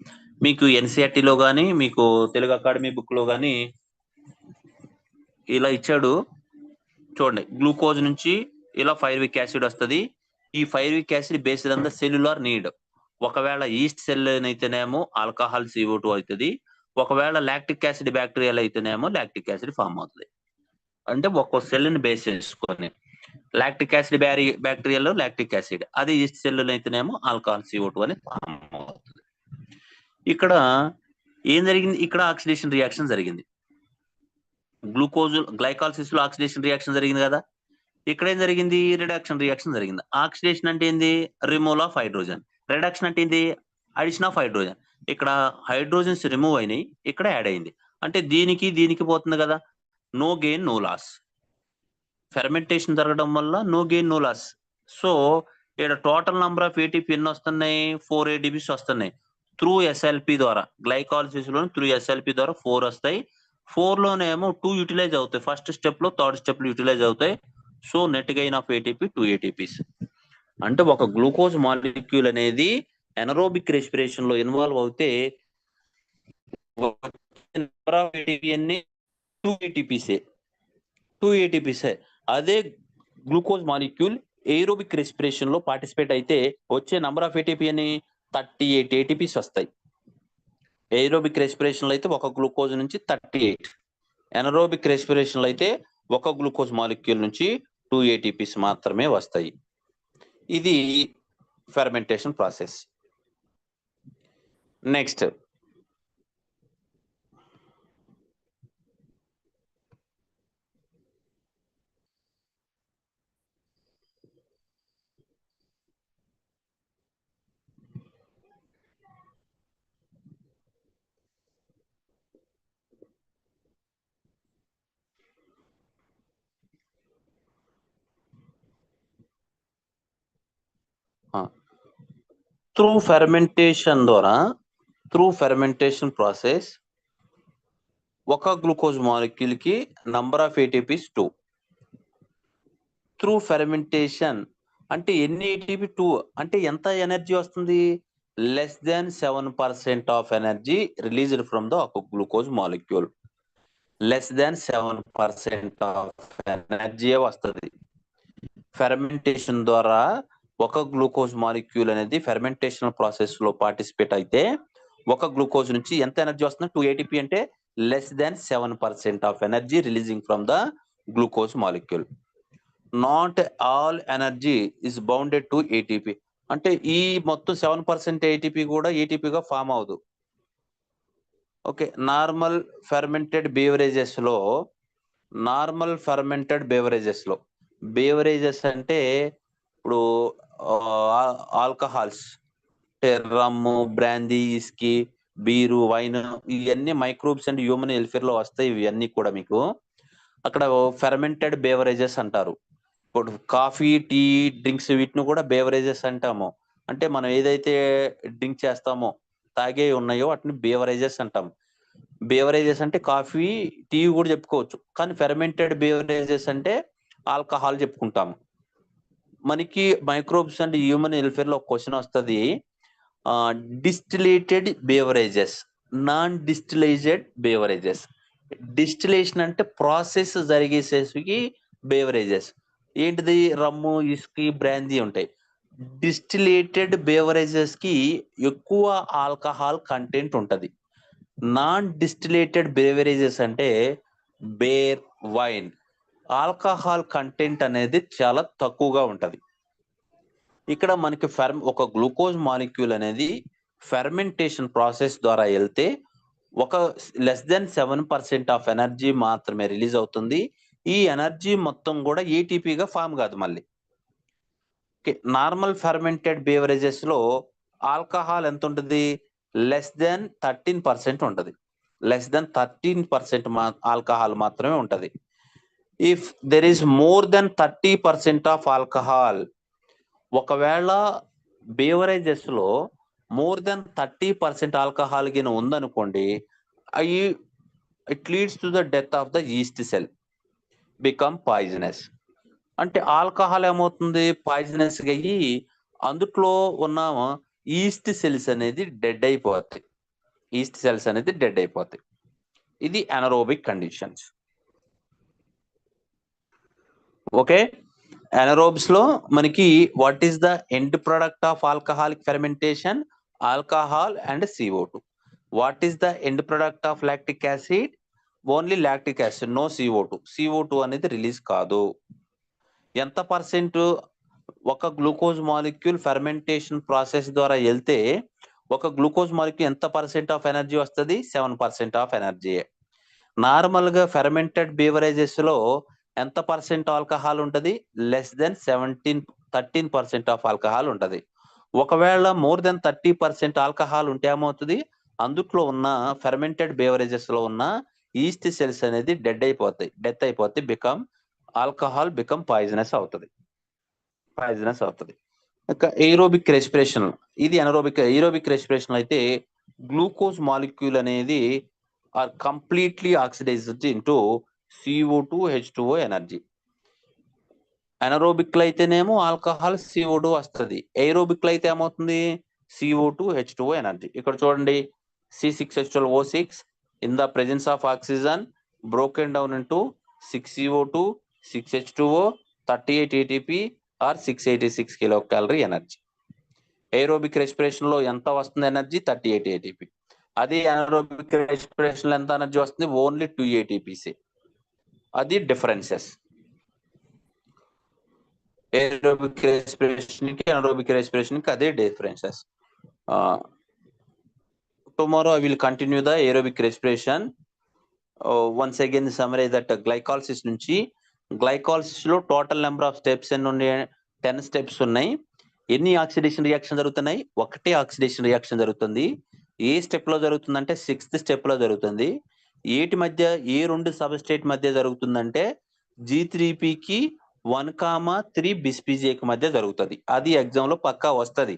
మీకు ఎన్సిఆర్టీలో కానీ మీకు తెలుగు అకాడమీ బుక్ లో కానీ ఇలా ఇచ్చాడు చూడండి. గ్లూకోజ్ నుంచి ఇలా ఫైర్విక్ యాసిడ్ వస్తుంది. ఈ pyruvic acid based on the cellular need. ఒకవేళ ఈస్ట్ సెల్ అయితేనేమో ఆల్కహాల్ CO2 అవుతుంది. ఒకవేళ లాక్టిక్ యాసిడ్ బ్యాక్టీరియాలు అయితేనేమో లాక్టిక్ యాసిడ్ ఫామ్ అవుతుంది. అంటే ఒక్కో సెల్ ని బేస్ చేసుకొని లాక్టిక్ యాసిడ్ బ్యాక్టీరియాలో లాక్టిక్ యాసిడ్, అదే ఈస్ట్ సెల్ అయితేనేమో ఆల్కహాల్ CO2 అనేది ఫామ్ అవుతుంది. ఇక్కడ ఏం జరిగింది, ఇక్కడ ఆక్సిడేషన్ రియాక్షన్ జరిగింది. గ్లూకోజ్ గ్లైకాలసిస్ లో ఆక్సిడేషన్ రియాక్షన్ జరిగింది కదా, ఇక్కడ ఏం జరిగింది, రిడక్షన్ రియాక్షన్ జరిగింది. ఆక్సిడేషన్ అంటే ఏంది, రిమూవల్ ఆఫ్ హైడ్రోజన్. రిడక్షన్ అంటే ఏంది, అడిషన్ ఆఫ్ హైడ్రోజన్. ఇక్కడ హైడ్రోజన్స్ రిమూవ్ అయినాయి, ఇక్కడ యాడ్ అయింది. అంటే దీనికి పోతుంది కదా, no gain no loss. Fermentation జరగడం వల్ల no gain no loss. So ఇక్కడ టోటల్ నంబర్ ఆఫ్ ఏటీపీ ఎన్ని వస్తున్నాయి, 4 ATPs వస్తున్నాయి. త్రూ SLP ద్వారా, గ్లైకాలసిస్ లో త్రూ SLP ద్వారా 4 వస్తాయి. 4 లోనేమో 2 యూటిలైజ్ అవుతాయి, ఫస్ట్ స్టెప్ లో థర్డ్ స్టెప్ లో యూటిలైజ్ అవుతాయి. So net gain of ATP 2 ATPs. అంటే ఒక గ్లూకోజ్ మాలిక్యూల్ అనేది ఎనరోబిక్ రెస్పిరేషన్ లో ఇన్వాల్వ్ అవుతే నెంబర్ ఆఫ్ ఏటీపీ అన్ని 2 ATPs. అదే గ్లూకోజ్ మాలిక్యూల్ ఏరోబిక్ రెస్పిరేషన్ లో పార్టిసిపేట్ అయితే వచ్చే నంబర్ ఆఫ్ ఏటీపీ అని 38 ATPs వస్తాయి. ఏరోబిక్ రెస్పిరేషన్ లో అయితే ఒక గ్లూకోజ్ నుంచి 38, ఎనరోబిక్ రెస్పిరేషన్ లో అయితే ఒక గ్లూకోజ్ మాలిక్యూల్ నుంచి 2 ATPs మాత్రమే వస్తాయి. ఇది fermentation process. Next through fermentation process ఒక గ్లూకోజ్ మాలిక్యూల్ కి number of ATPs 2. Through fermentation అంటే ఎన్ని ఏటీపీ 2 అంటే ఎంత ఎనర్జీ వస్తుంది, less than 7% of energy released from the glucose molecule. Less than 7% of energy వస్తుంది. ఫెర్మెంటేషన్ ద్వారా ఒక గ్లూకోజ్ మాలిక్యూల్ అనేది ఫెర్మెంటేషన్ ప్రాసెస్ లో పార్టిసిపేట్ అయితే ఒక గ్లూకోజ్ నుంచి ఎంత ఎనర్జీ వస్తుంది, 2 ATP అంటే less than 7% of energy releasing from the glucose molecule. Not all energy is bounded to ATP. అంటే ఈ మొత్తం 7% ATP కూడా ఏటీపీగా ఫామ్ అవదు. ఓకే, నార్మల్ ఫెర్మెంటెడ్ బేవరేజెస్ లో బేవరేజెస్ అంటే ఇప్పుడు ఆల్కహాల్స్, రమ్ము, బ్రాందీ, ఇస్కీ, బీరు, వైన్, ఇవన్నీ మైక్రోబ్స్ అండ్ హ్యూమన్ వెల్ఫేర్ లో వస్తాయి. ఇవన్నీ కూడా మీకు అక్కడ ఫెర్మెంటెడ్ బేవరేజెస్ అంటారు. ఇప్పుడు కాఫీ, టీ, డ్రింక్స్ వీటిని కూడా బేవరేజెస్ అంటాము. అంటే మనం ఏదైతే డ్రింక్ చేస్తామో తాగే ఉన్నాయో వాటిని బేవరేజెస్ అంటాం. బేవరేజెస్ అంటే కాఫీ, టీ కూడా చెప్పుకోవచ్చు. కానీ ఫెర్మెంటెడ్ బేవరేజెస్ అంటే ఆల్కహాల్ చెప్పుకుంటాము. మనకి మైక్రోబ్స్ అండ్ హ్యూమన్ వెల్ఫేర్ లో క్వశ్చన్ వస్తుంది, డిస్టిలేటెడ్ బేవరేజెస్, నాన్ డిస్టిలైజ్డ్ బేవరేజెస్. డిస్టిలేషన్ అంటే ప్రాసెస్ జరిగేసేసి బేవరేజెస్. ఏంటిది, రమ్ము, ఇస్కీ, బ్రాందీ ఉంటాయి. డిస్టిలేటెడ్ బేవరేజెస్ కి ఎక్కువ ఆల్కహాల్ కంటెంట్ ఉంటది. నాన్ డిస్టిలేటెడ్ బేవరేజెస్ అంటే బేర్, వైన్, ఆల్కహాల్ కంటెంట్ అనేది చాలా తక్కువగా ఉంటది. ఇక్కడ మనకి ఒక గ్లూకోజ్ మాలిక్యూల్ అనేది ఫెర్మెంటేషన్ ప్రాసెస్ ద్వారా వెళ్తే ఒక లెస్ దెన్ 7% ఆఫ్ ఎనర్జీ మాత్రమే రిలీజ్ అవుతుంది. ఈ ఎనర్జీ మొత్తం కూడా ఏటీపీగా ఫామ్ కాదు. మళ్ళీ నార్మల్ ఫెర్మెంటెడ్ బేవరేజెస్ లో ఆల్కహాల్ ఎంత ఉంటుంది? లెస్ దెన్ 13% ఉంటుంది. లెస్ దెన్ 13% ఆల్కహాల్ మాత్రమే ఉంటది. If there is more than 30% of alcohol, ఒకవేళ బేవరేజెస్ లో మోర్ దెన్ 30% ఆల్కహాల్ గిన ఉందనుకోండి, అవి it leads to the death of the east cell, become poisonous. అంటే ఆల్కహాల్ ఏమవుతుంది? పాయిజనస్ అయ్యి అందుట్లో ఉన్న ఈస్ట్ సెల్స్ అనేది డెడ్ అయిపోతాయి. ఈస్ట్ సెల్స్ అనేది డెడ్ అయిపోతాయి. ఇది అనరోబిక్ కండిషన్స్. ఓకే, అనరోబ్స్ లో మనకి what is the end product of alcoholic fermentation? Alcohol and CO2. What is the end product of lactic acid? Only lactic acid, no CO2. CO2 అనేది release కాదు. ఎంత percent ఒక glucose molecule fermentation process ద్వారా వెళ్తే ఒక glucose molecule ఎంత percent of energy వస్తుంది? 7% of energy. Normal గా ఫెర్మెంటెడ్ బేవరేజెస్ లో ఎంత పర్సెంట్ ఆల్కహాల్ ఉంటది? లెస్ దెన్ 13% ఆఫ్ ఆల్కహాల్ ఉంటది. ఒకవేళ మోర్ దెన్ 30% ఆల్కహాల్ ఉంటే ఏమవుతుంది? అందుట్లో ఉన్న ఫెర్మెంటెడ్ బేవరేజెస్ లో ఉన్న ఈస్ట్ సెల్స్ అనేది డెత్ అయిపోతాయి. ఆల్కహాల్ బికమ్ పాయిజనస్ అవుతుంది. ఇంకా ఏరోబిక్ రెస్పిరేషన్, ఇది ఏరోబిక్ రెస్పిరేషన్ అయితే గ్లూకోజ్ మాలిక్యూల్ అనేది are completely oxidised into CO2 H2O energy. Anaerobic లో అయితేనేమో ఆల్కహాల్ CO2 వస్తుంది. ఏరోబిక్ లో అయితే ఏమవుతుంది? CO2 H2O energy. ఇక్కడ చూడండి, C6H12O6 in the presence of oxygen broken down into 6CO2, 6H2O, 38 ATP or 686 kilo calorie energy. Aerobic respiration లో ఎంత వస్తుంది ఎనర్జీ? 38 ATP. అది అనరోబిక్ రెస్పిరేషన్ లో ఎంత ఎనర్జీ వస్తుంది? Only 2 ATPs. అది డిఫరెన్సెస్. ఏరోబిక్ రెస్పిరేషన్ కి అనరోబిక్ రెస్పిరేషన్ కి అదే differences. Tomorrow I will continue the aerobic respiration. Once again summarise that glycolysis నుంచి. గ్లైకాలసిస్ లో టోటల్ నెంబర్ ఆఫ్ స్టెప్స్ ఎన్ని ఉన్నాయి? 10 స్టెప్స్ ఉన్నాయి. ఎన్ని ఆక్సిడేషన్ రియాక్షన్ జరుగుతున్నాయి? ఒకటే ఆక్సిడేషన్ రియాక్షన్ జరుగుతుంది. ఏ స్టెప్ లో జరుగుతుందంటే 6th స్టెప్ లో జరుగుతుంది. ఏటి మధ్య, ఏ రెండు సబ్స్ట్రేట్ మధ్య జరుగుతుందంటే G3P కి 1,3 బిస్పీజేకి మధ్య జరుగుతుంది. అది ఎగ్జామ్ లో పక్కా వస్తుంది.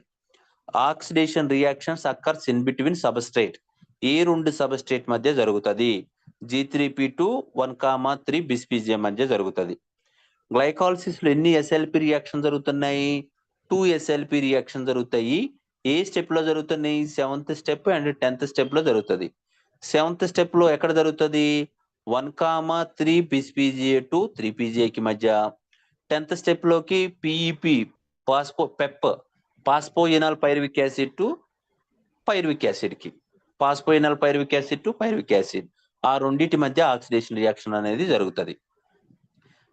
Oxidation reactions occurs in between substrate. ఏ రెండు సబ్స్ట్రేట్ మధ్య జరుగుతుంది? G3P టు 1,3 బిస్పీజే మధ్య జరుగుతుంది. గ్లైకాలసిస్ లో ఎన్ని SLP రియాక్షన్ జరుగుతున్నాయి? 2 SLP రియాక్షన్ జరుగుతాయి. ఏ స్టెప్ లో జరుగుతున్నాయి? 7th step and 10th step లో జరుగుతుంది. 7th స్టెప్ లో ఎక్కడ జరుగుతుంది? 1,3 బిస్పీజే టు 3PGA కి మధ్య. 10th స్టెప్ లోకి PEP, phosphoenol pyruvic acid to pyruvic acid కి, phosphoenol pyruvic acid to pyruvic acid, ఆ రెండింటి మధ్య ఆక్సిడేషన్ రియాక్షన్ అనేది జరుగుతుంది.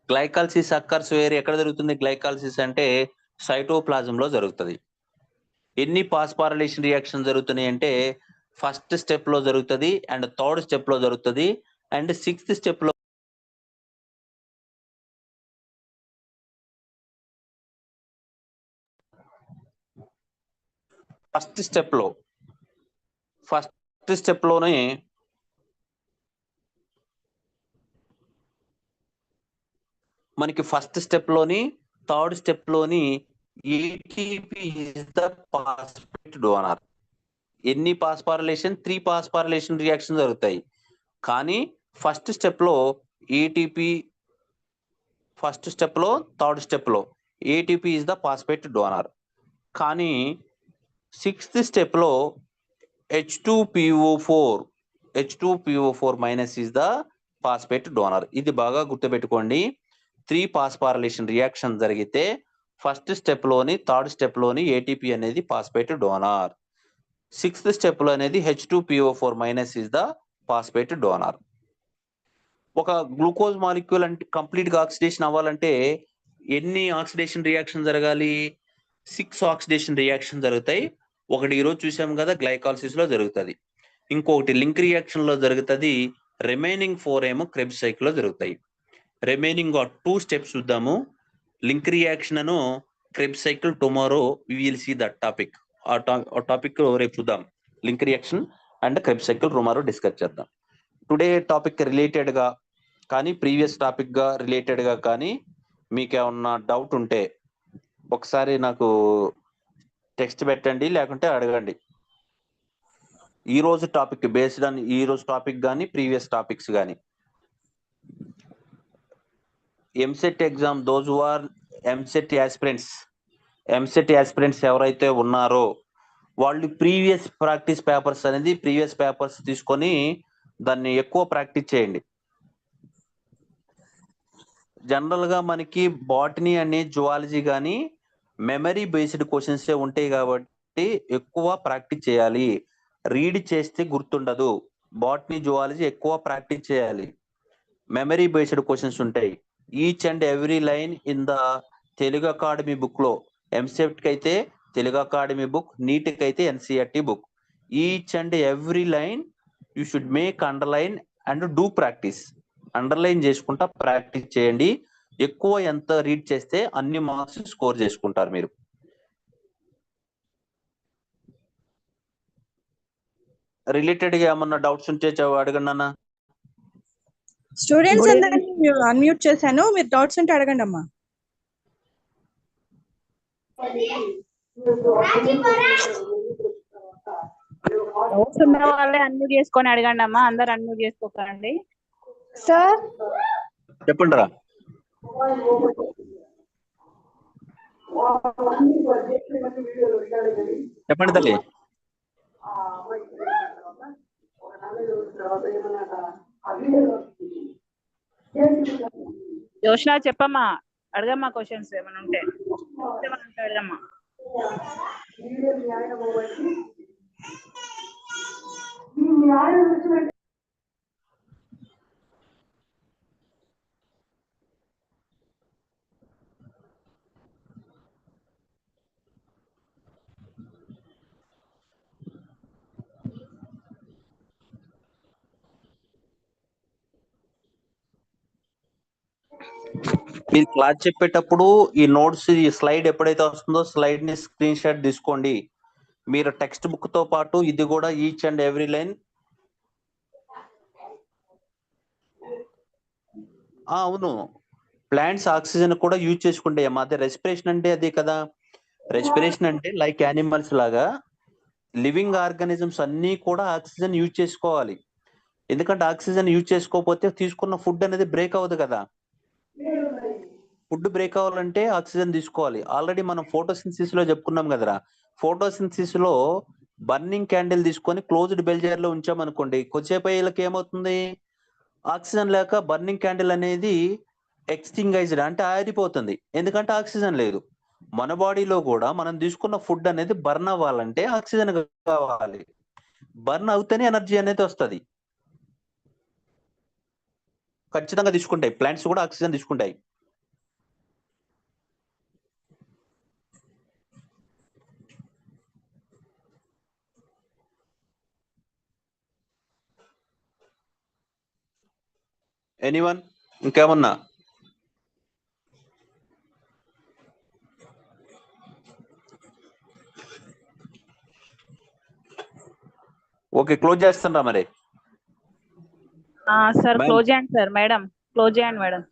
గ్లైకాలసిస్ అక్కర్స్ వేరే ఎక్కడ జరుగుతుంది? గ్లైకాలసిస్ అంటే సైటోప్లాజం లో జరుగుతుంది. ఎన్ని పాస్పారిలేషన్ రియాక్షన్ జరుగుతున్నాయి అంటే ఫస్ట్ స్టెప్ లో జరుగుతుంది అండ్ 3rd స్టెప్ లో జరుగుతుంది అండ్ 6th స్టెప్ లో. ఫస్ట్ స్టెప్ లోనే మనకి ఫస్ట్ స్టెప్ లోని 3rd స్టెప్ లోని ATP is the phosphate donor. ఎన్ని పాస్పారిలేషన్? 3 పాస్పారిలేషన్ రియాక్షన్ జరుగుతాయి. కానీ ఫస్ట్ స్టెప్ లో ఏటీపీ, ఫస్ట్ స్టెప్ లో 3rd స్టెప్ లో ATP is the phosphate donor. కానీ 6th స్టెప్ లో H2PO4 minus is the phosphate donor. ఇది బాగా గుర్తుపెట్టుకోండి. 3 పాస్పారిలేషన్ రియాక్షన్ జరిగితే ఫస్ట్ స్టెప్ లోని 3rd స్టెప్ లోని ATP అనేది ఫాస్ఫేట్ డోనార్. 6th స్టెప్ లో అనేది H2PO4 minus is the phosphate donor. ఒక గ్లూకోజ్ మాలిక్యూల్ అంటే కంప్లీట్ గా ఆక్సిడేషన్ అవ్వాలంటే ఎన్ని ఆక్సిడేషన్ రియాక్షన్ జరగాలి? 6 ఆక్సిడేషన్ రియాక్షన్ జరుగుతాయి. ఒకటి ఈరోజు చూసాం కదా గ్లైకాలసిస్ లో జరుగుతుంది, ఇంకొకటి లింక్ రియాక్షన్ లో జరుగుతుంది, రిమైనింగ్ 4 ఏమో క్రెబ్స్ సైకిల్ లో జరుగుతాయి. రిమైనింగ్ 2 స్టెప్స్ చూద్దాము. లింక్ రియాక్షన్ అను Krebs cycle tomorrow we will see that topic. ఆ టాపిక్ రేపు చూద్దాం. Link reaction and Krebs cycle tomorrow discuss చేద్దాం. టుడే టాపిక్ రిలేటెడ్ గా కానీ ప్రీవియస్ టాపిక్ గా రిలేటెడ్ గా కానీ మీకు ఏమన్నా డౌట్ ఉంటే ఒకసారి నాకు టెక్స్ట్ పెట్టండి, లేకుంటే అడగండి. ఈ రోజు టాపిక్ బేస్డ్ ఆన్ ఈ రోజు టాపిక్ కానీ ప్రీవియస్ టాపిక్స్ కానీ. EAMCET exam those who are EAMCET aspirants ఎవరైతే ఉన్నారో వాళ్ళు ప్రీవియస్ పేపర్స్ తీసుకొని దాన్ని ఎక్కువ ప్రాక్టీస్ చేయండి. జనరల్ గా మనకి బాటనీ అనే జువాలజీ కానీ మెమరీ బేస్డ్ క్వశ్చన్స్ ఉంటాయి కాబట్టి ఎక్కువ ప్రాక్టీస్ చేయాలి. రీడ్ చేస్తే గుర్తుండదు. బాటనీ జువాలజీ ఎక్కువ ప్రాక్టీస్ చేయాలి. మెమరీ బేస్డ్ క్వశ్చన్స్ ఉంటాయి. Each and every line in the Telugu academy book లో, ఎంసెట్ కి అయితే తెలుగు అకాడమీ బుక్, నీట్ కి అయితే NCERT book. Each and every line you should make underline and do practice. Underline చేసుకుంటా practice చేయండి. ఎక్కువ ఎంత రీడ్ చేస్తే అన్ని మార్క్స్ స్కోర్ చేసుకుంటారు మీరు. రిలేటెడ్ గా ఏమన్నా డౌట్స్ ఉంటే అడగండి అన్న. స్టూడెంట్స్ అందరినీ అన్మ్యూట్ చేశాను, మీరు డౌట్స్ ఉంటే అడగండి అమ్మా. డౌట్స్ ఉన్న వాళ్ళే అన్మ్యూట్ చేసుకొని అడగండి అమ్మా, అందరు అన్మ్యూట్ చేసుకోకండి. సార్ చెప్పండి రా. చెప్పండి తల్లి. జోష్నా చెప్పమ్మా, అడగమ్మా క్వశ్చన్స్ ఏమైనా ఉంటే అడగమ్మా. మీరు క్లాస్ చెప్పేటప్పుడు ఈ నోట్స్, ఈ స్లైడ్ ఎప్పుడైతే వస్తుందో స్లైడ్ ని స్క్రీన్ షాట్ తీసుకోండి. మీరు టెక్స్ట్ బుక్ తో పాటు ఇది కూడా ఈచ్ అండ్ ఎవ్రీ లైన్. అవును, ప్లాంట్స్ ఆక్సిజన్ కూడా యూజ్ చేసుకుంటాయి అమ్మా. అదే రెస్పిరేషన్ అంటే అదే కదా. రెస్పిరేషన్ అంటే లైక్ యానిమల్స్ లాగా లివింగ్ ఆర్గానిజమ్స్ అన్ని కూడా ఆక్సిజన్ యూజ్ చేసుకోవాలి. ఎందుకంటే ఆక్సిజన్ యూజ్ చేసుకోకపోతే తీసుకున్న ఫుడ్ అనేది బ్రేక్ అవ్వదు కదా. ఫుడ్ బ్రేక్ అవ్వాలంటే ఆక్సిజన్ తీసుకోవాలి. ఆల్రెడీ మనం ఫోటోసింథసిస్ లో చెప్పుకున్నాం కదరా. ఫోటోసింథసిస్ లో బర్నింగ్ క్యాండిల్ తీసుకొని క్లోజ్డ్ బెల్జర్ లో ఉంచామనుకోండి, కొద్దిసేపు అయ్యేకి ఏమవుతుంది, ఆక్సిజన్ లేక బర్నింగ్ క్యాండిల్ అనేది ఎక్స్టింగైజ్డ్ అంటే ఆరిపోతుంది. ఎందుకంటే ఆక్సిజన్ లేదు. మన బాడీలో కూడా మనం తీసుకున్న ఫుడ్ అనేది బర్న్ అవ్వాలంటే ఆక్సిజన్ కావాలి. బర్న్ అవుతేనే ఎనర్జీ అనేది వస్తుంది. ఖచ్చితంగా తీసుకుంటాయి, ప్లాంట్స్ కూడా ఆక్సిజన్ తీసుకుంటాయి. ఎనీవన్ ఇంకేమన్నా? ఓకే, క్లోజ్ చేస్తారా మరి? సార్ క్లోజ్ చేయండి సార్. మేడం క్లోజ్ చేయండి మేడం.